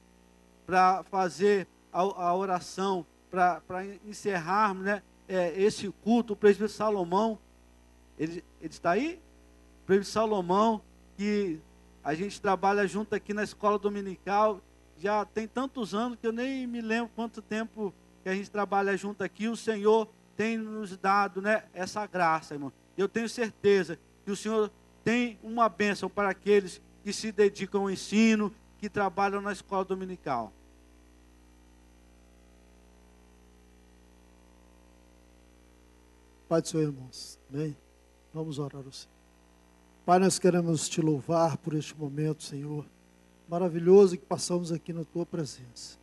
para fazer a oração, para encerrarmos, né, esse culto. O presbítero Salomão, ele está aí? O presbítero Salomão, que a gente trabalha junto aqui na escola dominical, já tem tantos anos que eu nem me lembro quanto tempo que a gente trabalha junto aqui. O Senhor tem nos dado, né, essa graça, irmão. Eu tenho certeza que o Senhor tem uma bênção para aqueles que se dedicam ao ensino, que trabalham na escola dominical. Pai do Senhor, irmãos, amém? Vamos orar ao Senhor. Pai, nós queremos te louvar por este momento, Senhor, maravilhoso que passamos aqui na tua presença.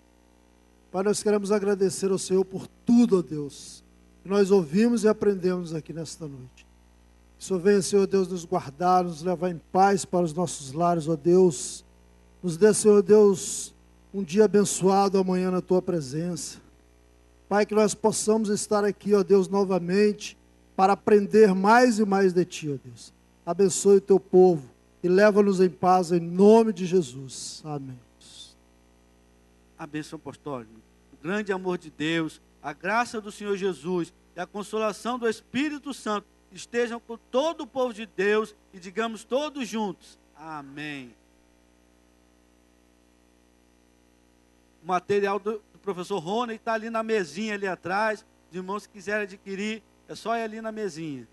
Pai, nós queremos agradecer ao Senhor por tudo, ó Deus, que nós ouvimos e aprendemos aqui nesta noite. Que o Senhor venha, Senhor Deus, nos guardar, nos levar em paz para os nossos lares, ó Deus. Nos dê, Senhor Deus, um dia abençoado amanhã na tua presença. Pai, que nós possamos estar aqui, ó Deus, novamente, para aprender mais e mais de ti, ó Deus. Abençoe o teu povo e leva-nos em paz em nome de Jesus. Amém. A bênção apostólica, o grande amor de Deus, a graça do Senhor Jesus e a consolação do Espírito Santo estejam com todo o povo de Deus e digamos todos juntos, amém. O material do professor Rony está ali na mesinha ali atrás. Os irmãos que quiserem adquirir, é só ir ali na mesinha.